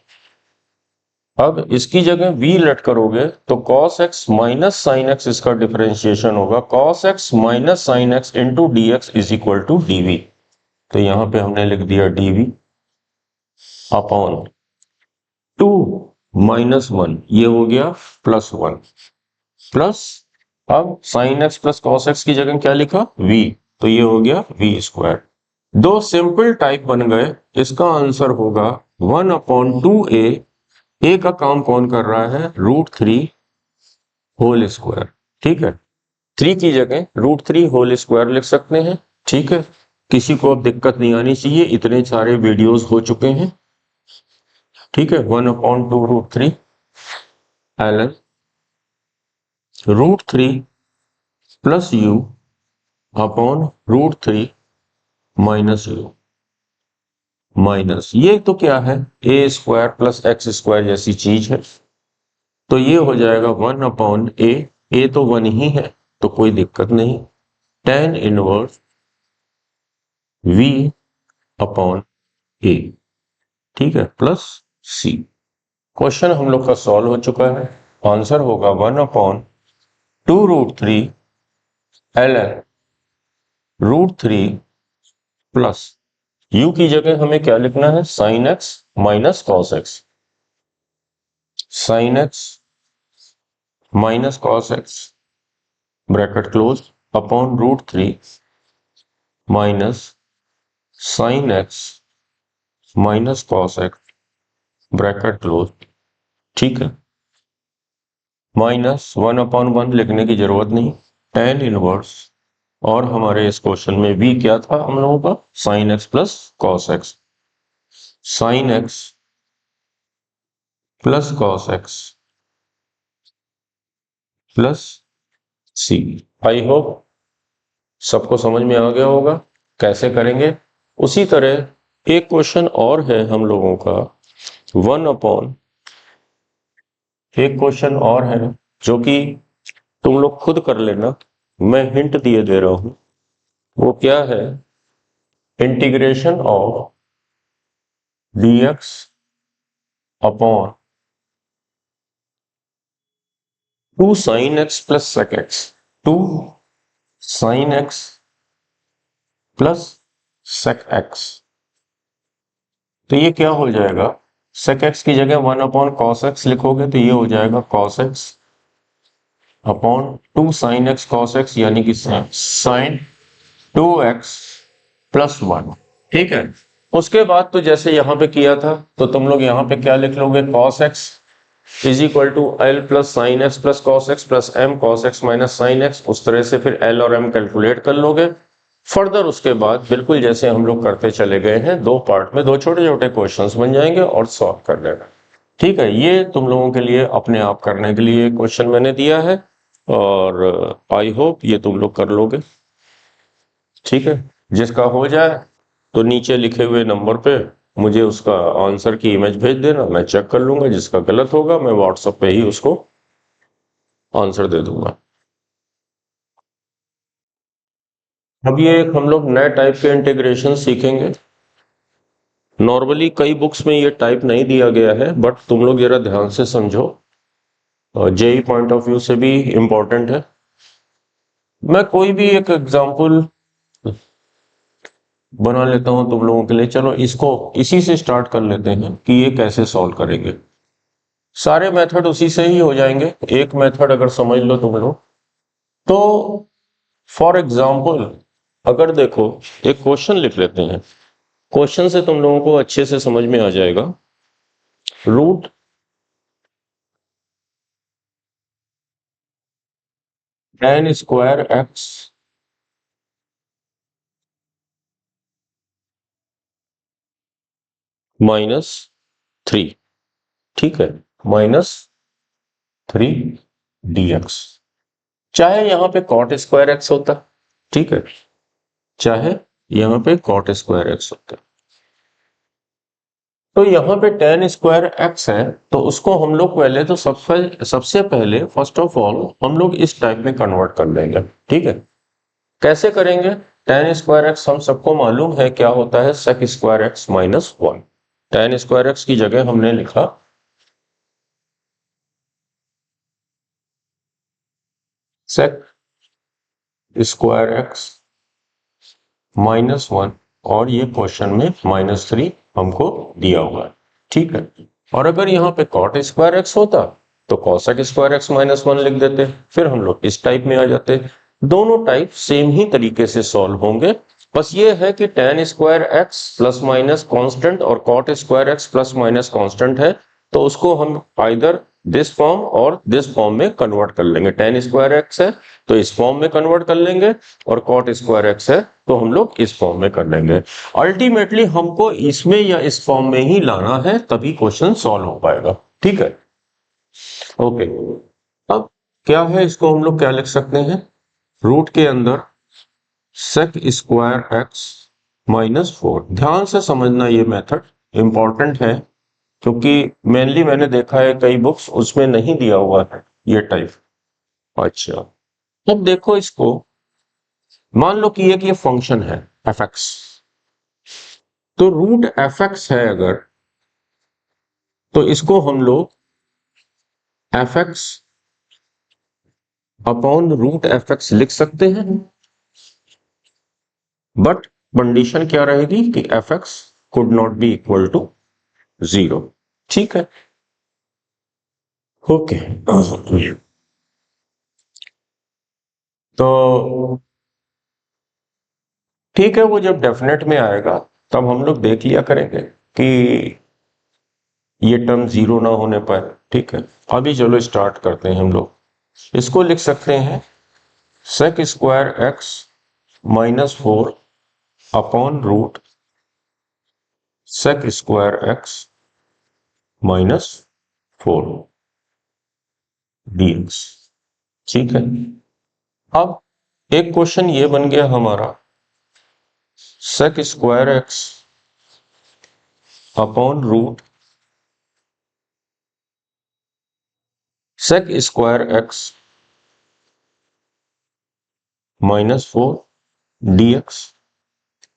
अब इसकी जगह v लेट करोगे तो cos x minus sine x इसका डिफरेंशिएशन होगा cos x minus sine x into dx is equal to dv। तो यहां पे हमने लिख दिया dv अपॉन 2 - 1, ये हो गया +1 प्लस, अब sine x plus cos x की जगह क्या लिखा v, तो ये हो गया v स्क्वायर। दो सिंपल टाइप बन गए। इसका आंसर होगा 1/2a। a का काम कौन कर रहा है, √3 होल स्क्वायर, ठीक है। 3 की जगह √3 होल स्क्वायर लिख सकते हैं, ठीक है। किसी को अब दिक्कत नहीं आनी चाहिए, इतने सारे वीडियोस हो चुके हैं, ठीक है। 1/2 √3 ln √3 plus u upon √3 minus u, minus ये तो क्या है, a square plus x square जैसी चीज है। तो ये हो जाएगा 1/a, a तो 1 ही है तो कोई दिक्कत नहीं, tan inverse v upon a, ठीक है, प्लस c। क्वेश्चन हम लोग का सॉल्व हो चुका है। आंसर होगा 1/2 √3 ln √3 प्लस u की जगह हमें क्या लिखना है, sine x minus cos x, sine x minus cos x bracket close upon √3 minus sine x minus cos x bracket close, ठीक है, माइनस 1/1 लिखने की जरूरत नहीं, tan इनवर्स, और हमारे इस क्वेश्चन में v क्या था हम लोगों का, sine x plus cos x, sine x plus cos x plus c. I hope सबको समझ में आ गया होगा कैसे करेंगे। उसी तरह एक क्वेश्चन और है हम लोगों का, एक क्वेश्चन और है जो कि तुम लोग खुद कर लेना, मैं हिंट दिए दे रहा हूं। वो क्या है, integration of dx upon 2 sin x plus sec x, 2 sin x plus sec x। तो ये क्या हो जाएगा, sec x की जगह 1/cos x लिखोगे तो ये हो जाएगा cos x upon 2 sin x cos x, यानी कि sin 2x प्लस 1, ठीक है। उसके बाद तो जैसे यहां पे किया था तो तुम लोग यहां पे क्या लिख लोगे, cos x is equal to l plus sine x plus cos x plus m cos x minus sine x. उस तरह से फिर l और m कैलकुलेट कर लोगे। फर्दर उसके बाद बिल्कुल जैसे हम लोग करते चले गए हैं, दो पार्ट में दो छोटे छोटे क्वेश्चंस बन जाएंगे और सॉल्व कर लेना, ठीक है। ये तुम लोगों के लिए अपने आप करने के लिए क्वेश्चन मैंने दिया है और आई होप ये तुम लोग कर लोगे, ठीक है। जिसका हो जाए तो नीचे लिखे हुए नंबर पे मुझे उसका आंसर की इमेज भेज देना, मैं चेक कर लूंगा। जिसका गलत होगा मैं व्हाट्सएप पे ही उसको आंसर दे दूंगा। अब ये एक हम लोग नए टाइप के इंटीग्रेशन सीखेंगे। नॉर्मली कई बुक्स में ये टाइप नहीं दिया गया है, बट तुम लोग जरा ध्यान से समझो, जेई पॉइंट ऑफ व्यू से भी इंपॉर्टेंट है। मैं कोई भी एक एग्जांपल बना लेता हूं तुम लोगों के लिए। चलो इसको इसी से स्टार्ट कर लेते हैं कि ये कैसे सॉल्व करेंगे। सारे मेथड उसी से ही हो जाएंगे। एक मेथड अगर समझ लो तुम लोग तो फॉर एग्जाम्पल अगर देखो एक क्वेश्चन लिख लेते हैं, क्वेश्चन से तुम लोगों को अच्छे से समझ में आ जाएगा। Root tan square x minus three, ठीक है, माइनस थ्री dx, चाहे यहां पे कॉट स्क्वायर एक्स होता, ठीक है, चाहे यहां पे कॉट स्क्वायर एक्स होता, तो यहाँ पे टेन स्क्वायर एक्स है, तो उसको हम लोग पहले तो सबसे पहले फर्स्ट ऑफ ऑल हम लोग इस टाइप में कन्वर्ट कर लेंगे, ठीक है। कैसे करेंगे? टेन स्क्वायर एक्स हम सबको मालूम है क्या होता है, sec square x minus one. Tan square x की जगह हमने लिखा sec square x minus one, और ये क्वेश्चन में माइनस थ्री हमको दिया हुआ है, ठीक है। और अगर यहाँ पे कॉट स्क्वायर एक्स होता तो cosec square x minus one लिख देते, फिर हम लोग इस टाइप में आ जाते। दोनों टाइप सेम ही तरीके से सॉल्व होंगे, बस ये है कि tan square x plus minus constant और cot square x plus minus constant है, तो उसको हम आइदर दिस फॉर्म और दिस फॉर्म में कन्वर्ट कर लेंगे। टेन स्क्वायर एक्स है तो इस फॉर्म में कन्वर्ट कर लेंगे, और कॉट स्क्वायर एक्स है तो हम लोग इस फॉर्म में कर लेंगे। अल्टीमेटली हमको इसमें या इस फॉर्म में ही लाना है, तभी क्वेश्चन सॉल्व हो पाएगा, ठीक है। ओके, अब क्या है, इसको हम लोग क्या लिख सकते हैं, रूट के अंदर sec square x minus four. ध्यान से समझना, ये मेथड इंपॉर्टेंट है, क्योंकि मेनली मैंने देखा है कई बुक्स उसमें नहीं दिया हुआ है ये टाइप। अच्छा, अब देखो इसको, मान लो कि एक ये फंक्शन है एफ एक्स, तो रूट एफ एक्स है अगर, तो इसको हम लोग f x upon root f x लिख सकते हैं, बट कंडीशन क्या रहेगी कि f x could not be equal to zero, ठीक है। ओके तो ठीक है, वो जब डेफिनेट में आएगा तब हम लोग देख लिया करेंगे कि ये टर्म जीरो ना होने पर, ठीक है। अभी चलो स्टार्ट करते हैं हम लोग। इसको लिख सकते हैं sec square x minus four upon root sec square x minus four dx, ठीक है। अब एक क्वेश्चन ये बन गया हमारा, sec square x upon root sec square x minus four dx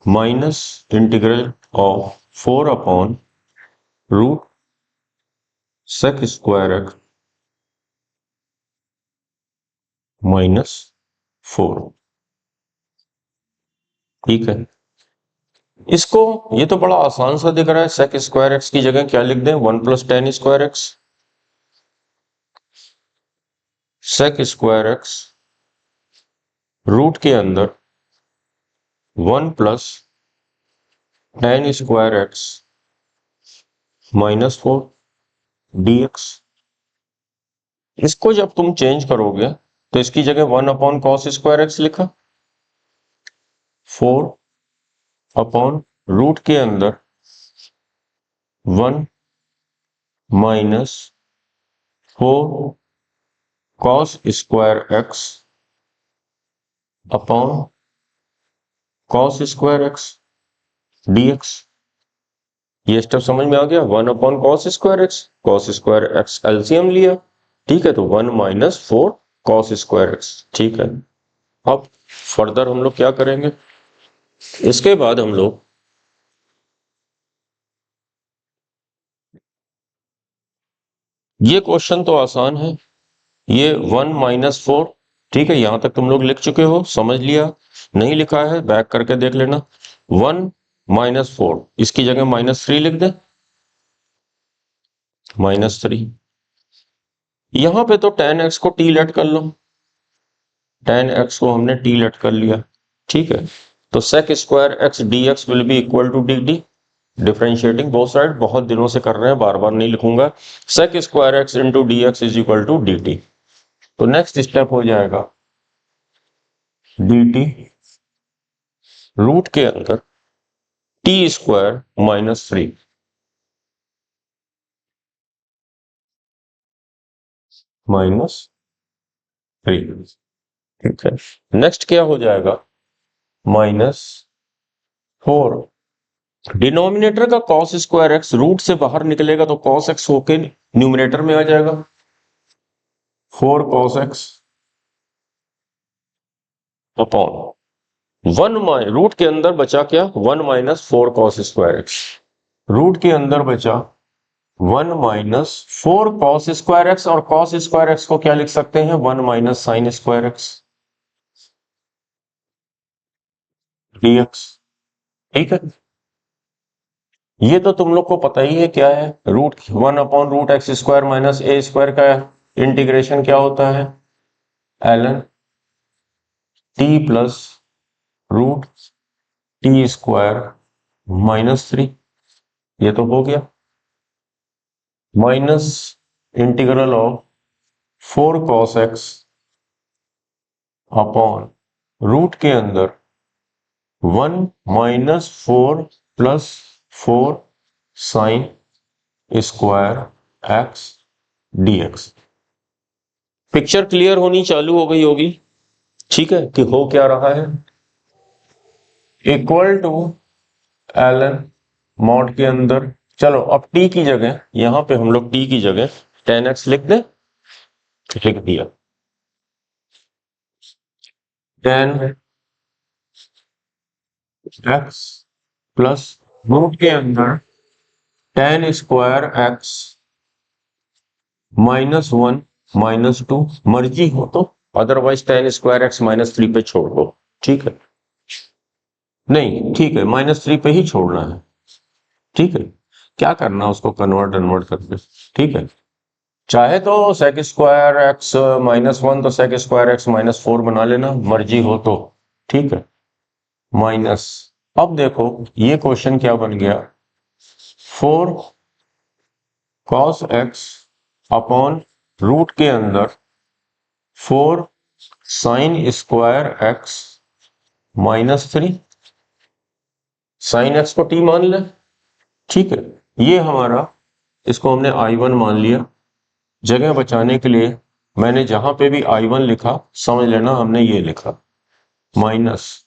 minus integral of four upon root sec square x minus four, ठीक है। इसको, ये तो बड़ा आसान सा दिख रहा है, सेक स्क्वायर एक्स की जगह क्या लिख दें, one plus tan square x, sec square x root के अंदर one plus tan square x minus four dx। इसको जब तुम चेंज करोगे तो इसकी जगह one upon cos square x लिखा, फोर अपॉन रूट के अंदर one minus four cos square x upon cos square x dx। ये स्टेप समझ में आ गया, one upon cos square x LCM लिया, ठीक है, तो one minus four cos square x, ठीक है। अब फर्दर हम लोग क्या करेंगे, इसके बाद हम लोग ये क्वेश्चन तो आसान है, ये वन माइनस फोर, ठीक है, यहां तक तुम लोग लिख चुके हो, समझ लिया। नहीं लिखा है बैक करके देख लेना। वन माइनस फोर, इसकी जगह माइनस थ्री लिख दे, माइनस थ्री। यहां पे तो टेन एक्स को टी लेट कर लो, tan x को हमने t लेट कर लिया, ठीक है। तो sec square x dx will be equal to dt, differentiating both side, बहुत दिनों से कर रहे हैं, बार बार नहीं लिखूंगा। sec square x into D x is equal to dt। तो नेक्स्ट स्टेप हो जाएगा dt रूट के अंदर t स्क्वायर माइनस 3 माइनस 3, ठीक है। नेक्स्ट क्या हो जाएगा, -4। डिनोमिनेटर का cos स्क्वायर x रूट से बाहर निकलेगा तो cos x होके न्यूमिनेटर में आ जाएगा, 4 cos x अपॉन 1 रूट के अंदर बचा क्या, 1 minus 4 cos square x। Root के अंदर बचा 1 माइनस 4 cos स्क्वायर एक्स, और cos स्क्वायर एक्स को क्या लिख सकते हैं, 1 minus sine square x dx, ठीक है। ये तो तुम लोग को पता ही है क्या है, root 1 upon root x square minus a square का इंटीग्रेशन क्या होता है, ln t plus root t square -3, ये तो हो गया। Minus integral of 4 cos x upon root के अंदर 1 minus 4 plus 4 sine square x dx। Picture clear होनी चालू हो गई होगी, ठीक है, कि हो क्या रहा है, इक्वल टू ln मॉड के अंदर, चलो अब t की जगह, यहां पे हम लोग t की जगह tan x लिख दें, लिख दिया, tan x प्लस रूट के अंदर tan स्क्वायर x -1 -2, मर्जी हो तो, अदरवाइज tan स्क्वायर x -3 पे छोड़ दो, ठीक है, नहीं ठीक है, -3 पे ही छोड़ना है, ठीक है। क्या करना उसको कन्वर्ट करके, ठीक है। चाहे तो sec स्क्वायर x -1 तो sec स्क्वायर x -4 बना लेना, मर्जी हो तो, ठीक है। माइनस, अब देखो ये क्वेश्चन क्या बन गया, 4 cos x अपॉन रूट के अंदर 4 sine square x -3, sine x को t मान ले, ठीक है। ये हमारा, इसको हमने I1 मान लिया, जगह बचाने के लिए मैंने जहां पे भी I1 लिखा समझ लेना हमने ये लिखा माइनस।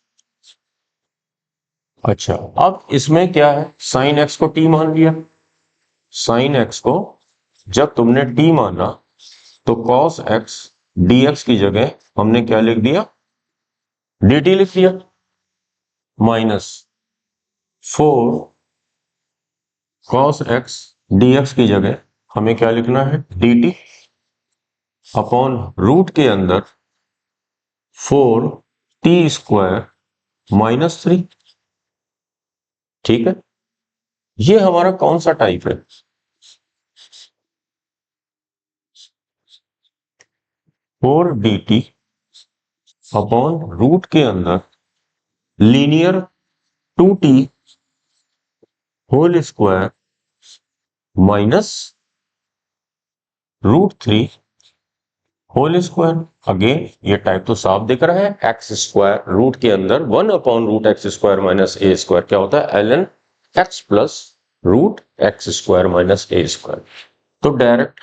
अच्छा, अब इसमें क्या है, साइन x को t मान लिया, साइन x को जब तुमने t माना तो cos x dx की जगह हमने क्या लिख दिया, dt लिख दिया, -4 cos x dx की जगह हमें क्या लिखना है, dt अपॉन रूट के अंदर 4 t स्क्वायर -3, ठीक है। ये हमारा कौन सा टाइप है, 4 dt अपॉन रूट के अंदर linear 2t whole square minus √3 whole square. Again ये टाइप तो साफ दिख रहा है, एक्स स्क्वायर रूट के अंदर 1 upon root x square minus a square क्या होता है, ln x plus root x square minus a square. तो डायरेक्ट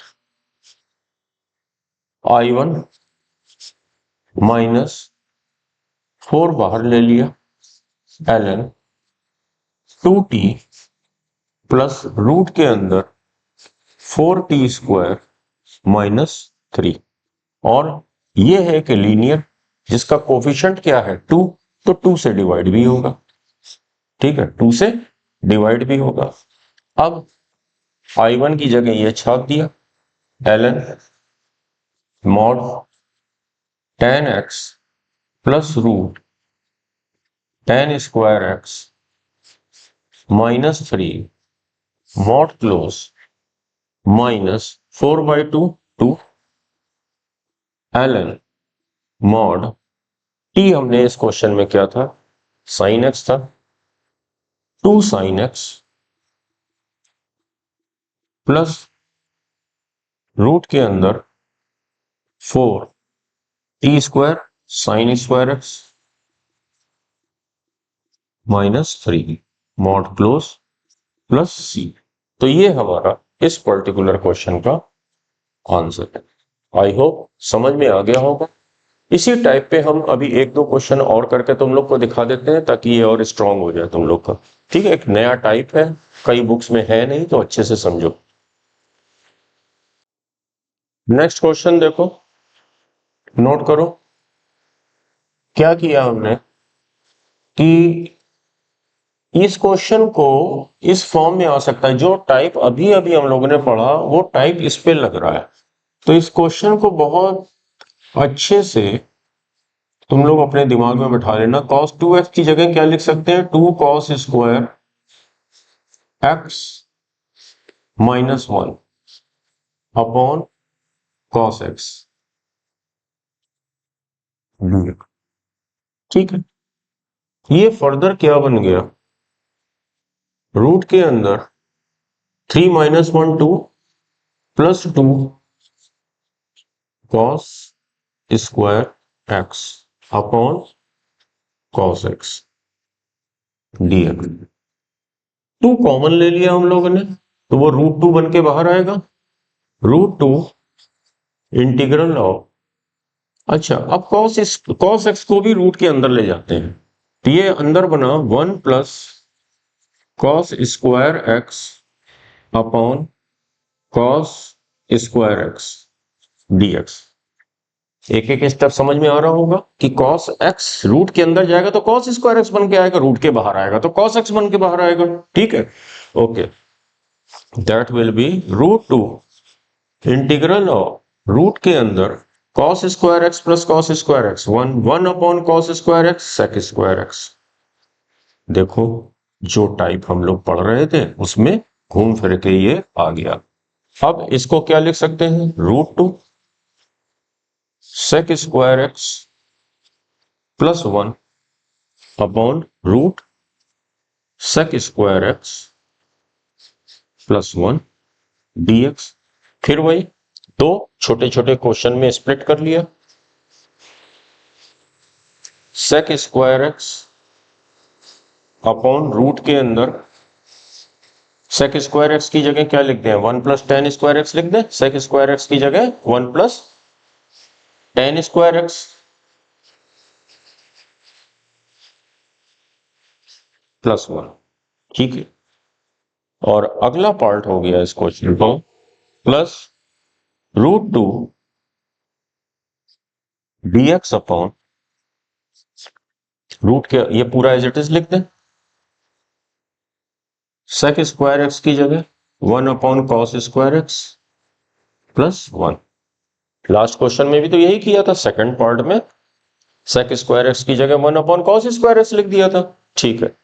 I1 -4 बाहर ले लिया, ln 2t प्लस रूट के अंदर 4t स्क्वायर -3, और ये है कि लीनियर जिसका कोफिशिएंट क्या है 2, तो 2 से डिवाइड भी होगा, ठीक है, 2 से डिवाइड भी होगा। अब I1 की जगह ये छाप दिया, ln mod tan x plus root tan square x -3 mod close -4/2 2 ln mod t हमने इस क्वेश्चन में क्या था, साइन एक्स था, 2 साइन एक्स प्लस रूट के अंदर 4 T square sine square x -3 mod close plus c. तो ये हमारा इस पर्टिकुलर क्वेश्चन का आंसर है। आई होप समझ में आ गया होगा। इसी टाइप पे हम अभी एक दो क्वेश्चन और करके तुम लोग को दिखा देते हैं ताकि ये और स्ट्रांग हो जाए तुम लोग का। ठीक है, एक नया टाइप है, कई बुक्स में है नहीं, तो अच्छे से समझो। नेक्स्ट क्वेश्चन देखो, नोट करो क्या किया हमने कि इस क्वेश्चन को इस फॉर्म में आ सकता है। जो टाइप अभी अभी हम लोगों ने पढ़ा वो टाइप इस पे लग रहा है। तो इस क्वेश्चन को बहुत अच्छे से तुम लोग अपने दिमाग में बैठा लेना। cos 2x की जगह क्या लिख सकते हैं, 2 cos स्क्वायर x -1 अपॉन cos x। ठीक है, ये फर्दर क्या बन गया, रूट के अंदर 3 - 1 2 plus 2 cos square x upon cos x dx। 2 common ले लिया हम लोगों ने, तो वो √2 बन के बाहर आएगा। √2 इंटीग्रल ऑफ, अच्छा अब cos x को भी रूट के अंदर ले जाते हैं, तो ये अंदर बना 1 plus cos square x upon cos square x dx। एक एक स्टेप समझ में आ रहा होगा कि cos x रूट के अंदर जाएगा तो cos स्क्वायर x बन के आएगा, रूट के बाहर आएगा तो cos x बन के बाहर आएगा। ठीक है, okay, that will be √2 integral of root के अंदर cos square x plus cos square x 1 अपॉन cos square x sec square x। देखो जो टाइप हम लोग पढ़ रहे थे उसमें घूम फिर के ये आ गया। अब इसको क्या लिख सकते हैं, √2 sec square x plus 1 upon root sec square x plus 1 dx। फिर वही दो छोटे छोटे क्वेश्चन में स्प्लिट कर लिया। sec square x upon root के अंदर sec स्क्वायर x की जगह क्या लिख दें, 1 प्लस tan स्क्वायर x लिख दें। sec स्क्वायर x की जगह 1 plus tan square x plus 1। ठीक है, और अगला पार्ट हो गया इस क्वेश्चन को प्लस √2 dx अपॉन रूट के, ये पूरा एज इट इज लिख दें। sec स्क्वायर x की जगह 1 अपॉन cos square x plus 1। Last question में भी तो यही किया था, सेकंड पार्ट में sec स्क्वायर x की जगह 1 अपॉन cos स्क्वायर x लिख दिया था। ठीक है,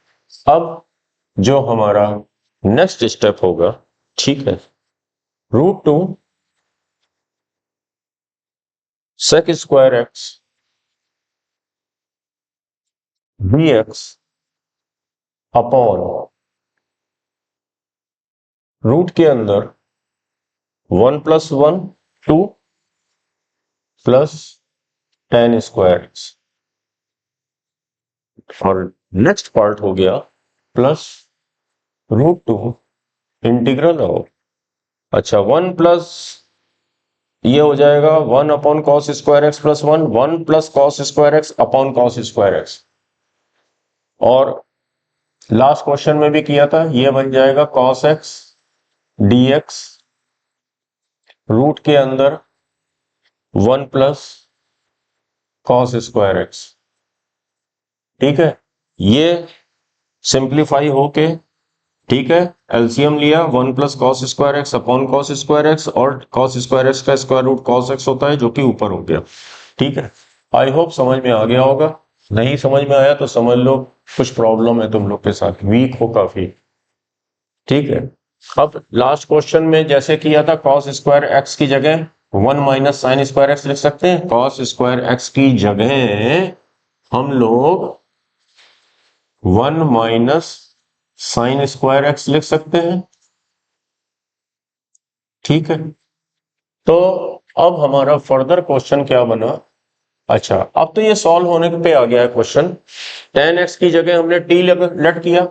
अब जो हमारा नेक्स्ट स्टेप होगा, ठीक है, √2 sec square x dx upon root के अंदर 1 plus 1 2 plus tan square x, और नेक्स्ट पार्ट हो गया प्लस √2 इंटीग्रल ऑफ, अच्छा 1 प्लस ये हो जाएगा 1 अपॉन cos square x plus 1 1 plus cos square x upon cos square x। और लास्ट क्वेश्चन में भी किया था, ये बन जाएगा cos x dx रूट के अंदर 1 प्लस cos स्क्वायर x। ठीक है, ये सिंप्लीफाई होके, ठीक है, एलसीएम लिया 1 plus cos square x upon cos square x, और cos स्क्वायर x का स्क्वायर रूट cos x होता है जो कि ऊपर हो गया। ठीक है, आई होप समझ में आ गया होगा। नहीं समझ में आया तो समझ लो कुछ प्रॉब्लम है तुम लोग के साथ, वीक हो काफी। ठीक है, अब लास्ट क्वेश्चन में जैसे किया था cos स्क्वायर x की जगह 1 माइनस साइन स्क्वायर x लिख सकते हैं। cos स्क्वायर x की जगह हम लोग 1 माइनस साइन स्क्वायर एक्स लिख सकते हैं। ठीक है, तो अब हमारा फर्दर क्वेश्चन क्या बना। अच्छा, अब तो ये सॉल्व होने पे आ गया है क्वेश्चन। tan x की जगह हमने t लेट किया,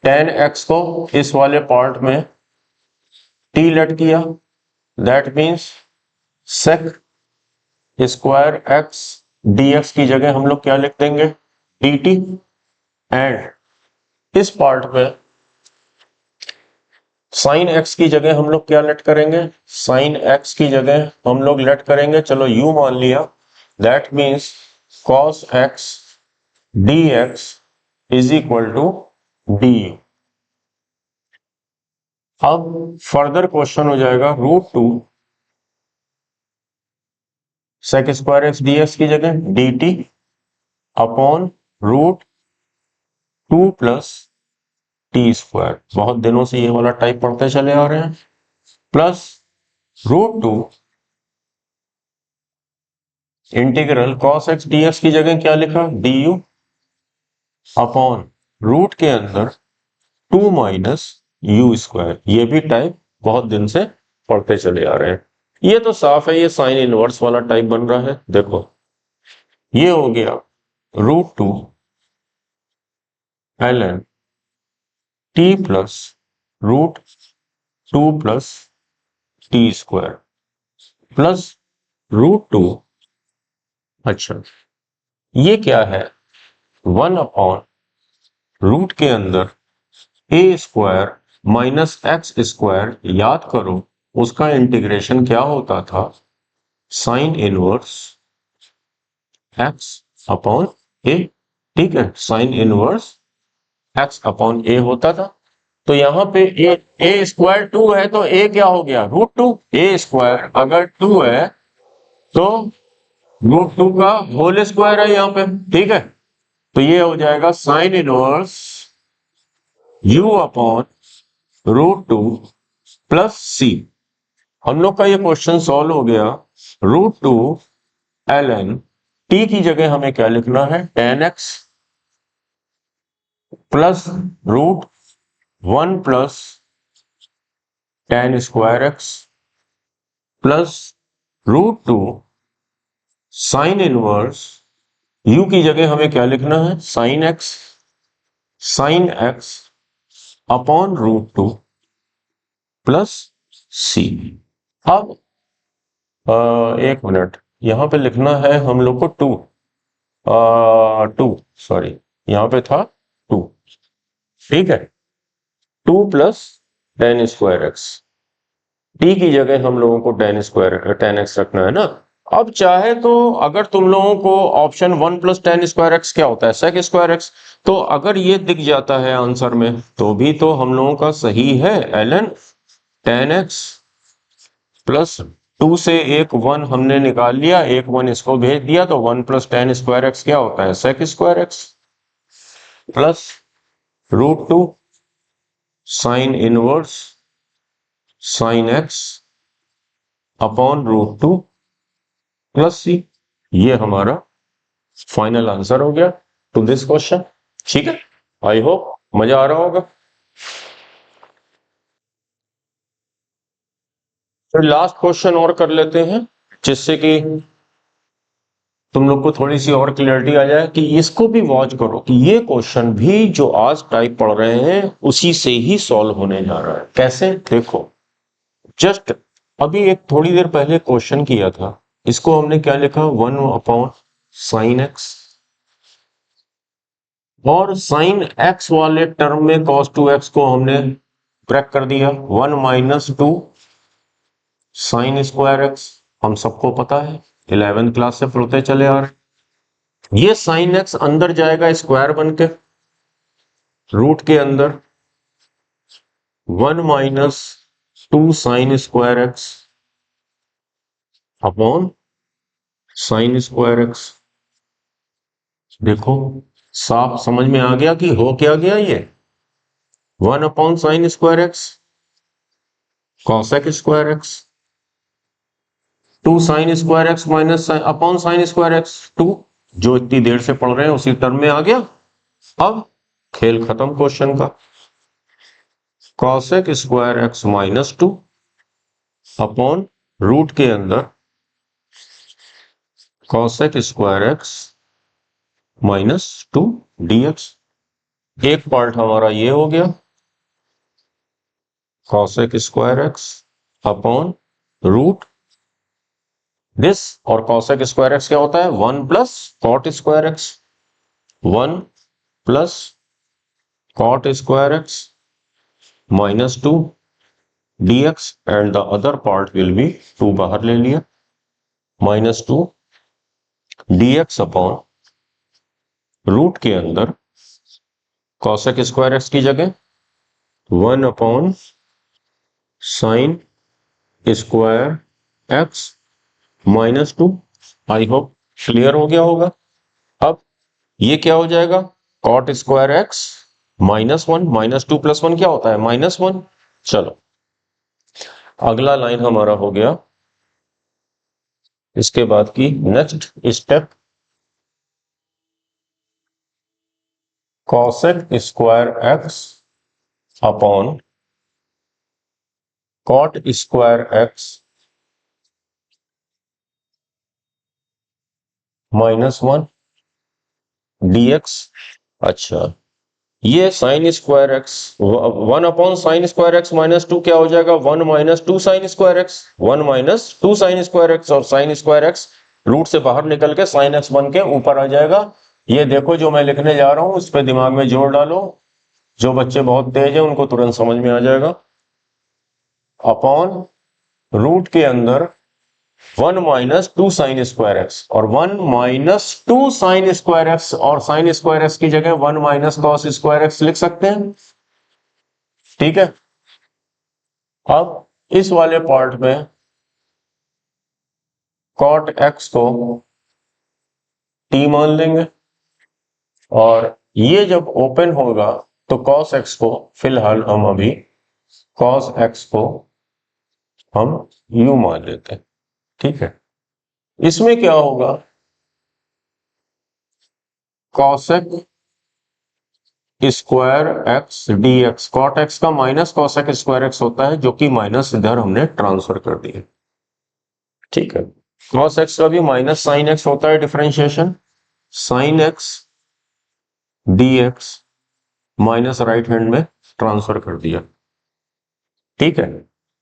tan x को इस वाले पार्ट में t लेट किया, that means sec square x dx की जगह हम लोग क्या लिख देंगे, dt। एंड इस पार्ट में साइन x की जगह हम लोग क्या लेट करेंगे, साइन x की जगह हम लोग लेट करेंगे, चलो u मान लिया, that means cos x dx is equal to du। अब फर्दर क्वेश्चन हो जाएगा √2 sec स्क्वायर एक्स dx की जगह dt upon √2 plus T square. बहुत दिनों से ये वाला टाइप पढ़ते चले आ रहे हैं, plus √2 integral cos x dx की जगह क्या लिखा, du अपॉन रूट के अंदर 2 माइनस यू स्क्वायर। ये भी टाइप बहुत दिन से पढ़ते चले आ रहे हैं। ये तो साफ है, ये साइन इनवर्स वाला टाइप बन रहा है। देखो ये हो गया √2 ln t plus √2 plus T square plus √2। अच्छा, ये क्या है, 1 अपॉन रूट के अंदर a square minus x square. याद करो उसका इंटीग्रेशन क्या होता था, sine inverse x upon a। ठीक है, sine inverse x upon a होता था। तो यहां पे a स्क्वायर 2 है तो a क्या हो गया, √2। a स्क्वायर अगर 2 है तो √2 का होल स्क्वायर है यहाँ पे। ठीक है, तो ये हो जाएगा sign inverse u upon √2 plus c। हम लोग का ये क्वेश्चन सॉल्व हो गया। √2 ln t की जगह हमें क्या लिखना है, tan x plus √1 plus tan square x plus √2 sine inverse u की जगह हमें क्या लिखना है, sine x upon √2 plus c। अब एक मिनट, यहां पे लिखना है हम लोग को 2 सॉरी, यहां पे था 2। ठीक है, 2 plus tan square x, T की जगह हम लोगों को tan x रखना है ना। अब चाहे तो अगर तुम लोगों को option 1 plus tan square x क्या होता है, sec स्क्वायर एक्स, तो अगर ये दिख जाता है आंसर में तो भी तो हम लोगों का सही है, ln tan x प्लस 2 से एक 1 हमने निकाल लिया, एक 1 इसको भेज दिया, तो 1 प्लस tan स्क्वायर एक्स क्या होता है, sec square x plus √2 sine inverse sine x upon √2 plus c. ये हमारा फाइनल आंसर हो गया टू दिस क्वेश्चन। ठीक है, आई होप मजा आ रहा होगा। फिर लास्ट क्वेश्चन और कर लेते हैं जिससे कि तुम लोग को थोड़ी सी और क्लियरिटी आ जाए, कि इसको भी वॉच करो कि ये क्वेश्चन भी जो आज टाइप पढ़ रहे हैं उसी से ही सॉल्व होने जा रहा है। कैसे, देखो जस्ट अभी एक थोड़ी देर पहले क्वेश्चन किया था, इसको हमने क्या लिखा, 1 अपॉन साइन एक्स, और साइन एक्स वाले टर्म में cos 2x को हमने ब्रेक कर दिया, 1 माइनस 2 साइन स्क्वायर एक्स। हम सबको पता है 11th क्लास से पढ़ते चले आ रहे। ये साइन एक्स अंदर जाएगा स्क्वायर बन के, रूट के अंदर 1 minus 2 sine square x upon sine square x. देखो साफ समझ में आ गया कि हो क्या गया, ये 1 upon sine square x cosec square x, 2 sine square x minus upon sine square x 2, जो इतनी देर से पढ़ रहे हैं उसी टर्म में आ गया। अब खेल खत्म क्वेश्चन का। Cosec square x minus 2 upon root के अंदर cosec square x minus 2 dx। एक पार्ट हमारा ये हो गया cosec square x upon root this, और कॉसेक स्क्वायर एक्स क्या होता है 1 plus cot square x, 1 plus cot square x minus 2 dx and the other part will be 2 बाहर ले लिया माइनस 2 dx अपॉन रूट के अंदर कॉसेक स्क्वायर एक्स की जगह 1 upon sine square x minus 2। आई होप क्लियर हो गया होगा। अब ये क्या हो जाएगा कॉट स्क्वायर एक्स -1, -2 + 1 क्या होता है -1। चलो अगला लाइन हमारा हो गया इसके बाद की next step cosec square x upon cot square x -1 dx। अच्छा ये sine square x 1 upon sine square x -2 क्या हो जाएगा 1 - 2 sine square x, 1 - 2 sine square x, और साइन स्क्वायर एक्स रूट से बाहर निकल के साइन एक्स बन के ऊपर आ जाएगा। ये देखो जो मैं लिखने जा रहा हूं उस पर दिमाग में जोर डालो, जो बच्चे बहुत तेज है उनको तुरंत समझ में आ जाएगा। अपॉन रूट के अंदर 1 - 2 साइन स्क्वायर एक्स, और 1 - 2 साइन स्क्वायर एक्स, और साइन स्क्वायर एक्स की जगह 1 - कॉस स्क्वायर एक्स लिख सकते हैं। ठीक है, अब इस वाले पार्ट में कॉट एक्स को t मान लेंगे, और ये जब ओपन होगा तो कॉस एक्स को फिलहाल हम अभी कॉस एक्स को हम u मान लेते हैं। ठीक है, इसमें क्या होगा cosec square x dx, cot x का माइनस कॉसेक स्क्वायर एक्स होता है जो कि माइनस इधर हमने ट्रांसफर कर दिया। ठीक है, कॉस एक्स का भी माइनस साइन एक्स होता है differentiation, sign x dx minus right hand में ट्रांसफर कर दिया। ठीक है,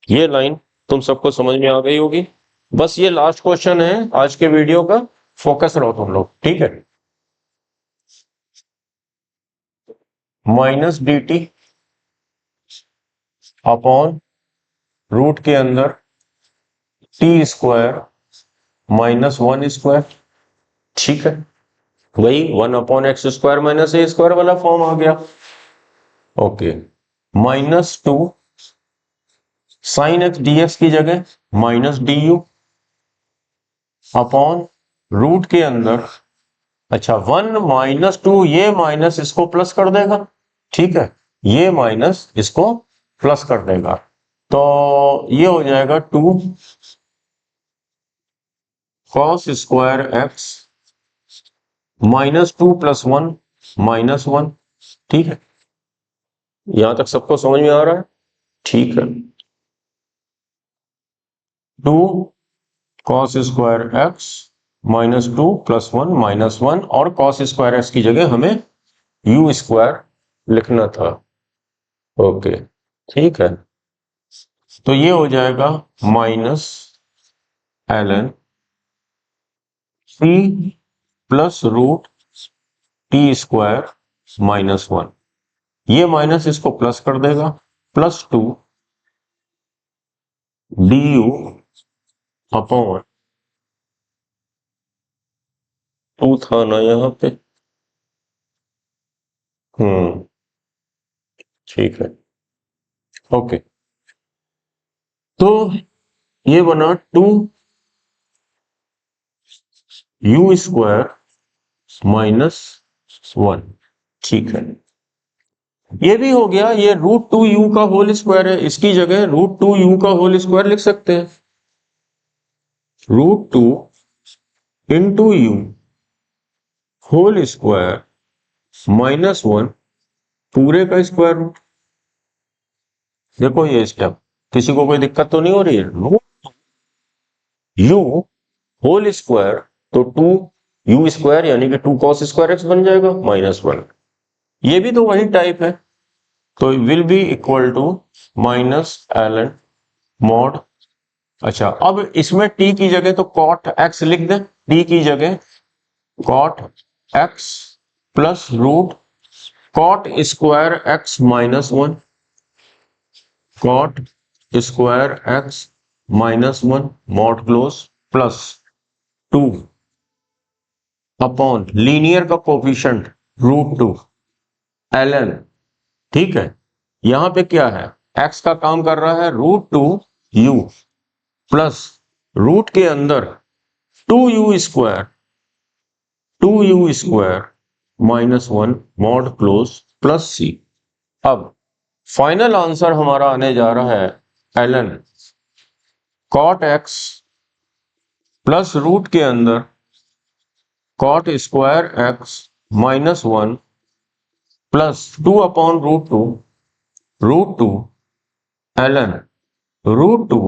ये लाइन तुम सबको समझ में आ गई होगी। बस ये लास्ट क्वेश्चन है आज के वीडियो का, फोकस रहो तुम लोग। ठीक है, माइनस dt अपॉन रूट के अंदर t स्क्वायर -1 स्क्वायर। ठीक है, वही 1 upon x square minus a square वाला फॉर्म आ गया। ओके, -2 साइन एक्स dx की जगह -du अपॉन रूट के अंदर, अच्छा 1 - 2, ये माइनस इसको प्लस कर देगा। ठीक है, ये माइनस इसको प्लस कर देगा, तो ये हो जाएगा 2 कॉस स्क्वायर एक्स -2 + 1 -1। ठीक है, यहां तक सबको समझ में आ रहा है। ठीक है, 2 कॉस स्क्वायर एक्स -2 + 1 -1, और कॉस स्क्वायर एक्स की जगह हमें u स्क्वायर लिखना था। ओके, ठीक है, तो ये हो जाएगा -ln c + root t square -1, ये माइनस इसको प्लस कर देगा, +2 du अपॉन 2 था ना यहाँ पे। ठीक है, ओके, तो ये बना 2 u स्क्वायर -1। ठीक है, ये भी हो गया, ये √2u का होल स्क्वायर है, इसकी जगह √2u का होल स्क्वायर लिख सकते हैं, √2 × u होल स्क्वायर -1 पूरे का स्क्वायर रूट। देखो ये स्टेप, किसी को कोई दिक्कत तो नहीं हो रही है? रूट यू होल स्क्वायर, तो 2u स्क्वायर यानी कि 2 cos स्क्वायर एक्स बन जाएगा -1। ये भी तो वही टाइप है, तो will be equal to -ln mod. अच्छा, अब इसमें t की जगह तो cot x लिख दे, t की जगह cot x plus root cot square x -1, cot square x -1 mod close plus 2 upon linear का कोफिशिएंट √2 ln। ठीक है, यहां पे क्या है, x का काम कर रहा है √2u प्लस रूट के अंदर 2u square -1 mod close plus c। अब फाइनल आंसर हमारा आने जा रहा है ln cot x plus root के अंदर cot square x -1 plus 2 upon √2 ln √2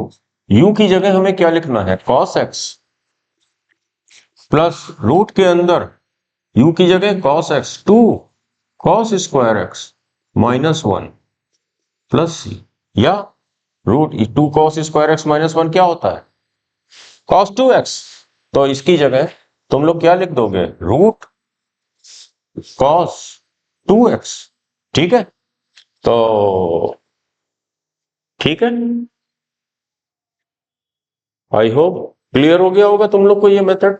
u की जगह हमें क्या लिखना है, cos x प्लस रूट के अंदर u की जगह cos x 2 cos square x -1 plus c, या √2 cos स्क्वायर x -1 क्या होता है, cos 2x। तो इसकी जगह तुम लोग क्या लिख दोगे, रूट cos 2x। ठीक है, तो ठीक है, आई होप क्लियर हो गया होगा तुम लोग को ये मेथड।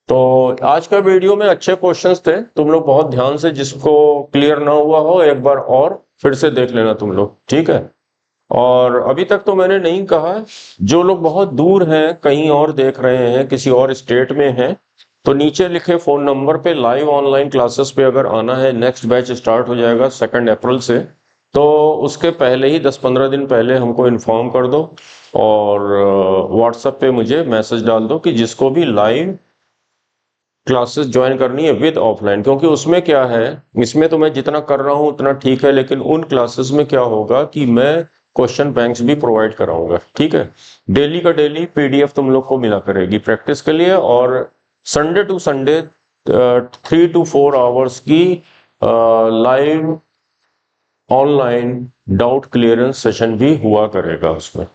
तो आज का वीडियो में अच्छे क्वेश्चंस थे, तुम लोग बहुत ध्यान से, जिसको क्लियर ना हुआ हो एक बार और फिर से देख लेना तुम लोग, ठीक है। और अभी तक तो मैंने नहीं कहा, जो लोग बहुत दूर हैं, कहीं और देख रहे हैं, किसी और स्टेट में हैं, तो नीचे लिखे फोन नंबर पे लाइव ऑनलाइन क्लासेस पे अगर आना है, नेक्स्ट बैच स्टार्ट हो जाएगा 2 अप्रैल से, तो उसके पहले ही 10-15 दिन पहले हमको इन्फॉर्म कर दो और व्हाट्सएप पे मुझे मैसेज डाल दो कि जिसको भी लाइव क्लासेस ज्वाइन करनी है विद ऑफलाइन। क्योंकि उसमें क्या है, इसमें तो मैं जितना कर रहा हूं उतना ठीक है, लेकिन उन क्लासेस में क्या होगा कि मैं क्वेश्चन बैंक्स भी प्रोवाइड कराऊंगा, ठीक है। डेली का डेली पीडीएफ तुम लोग को मिला करेगी प्रैक्टिस के लिए, और Sunday to Sunday 3 to 4 hours की live online doubt clearance session भी हुआ करेगा उसमें।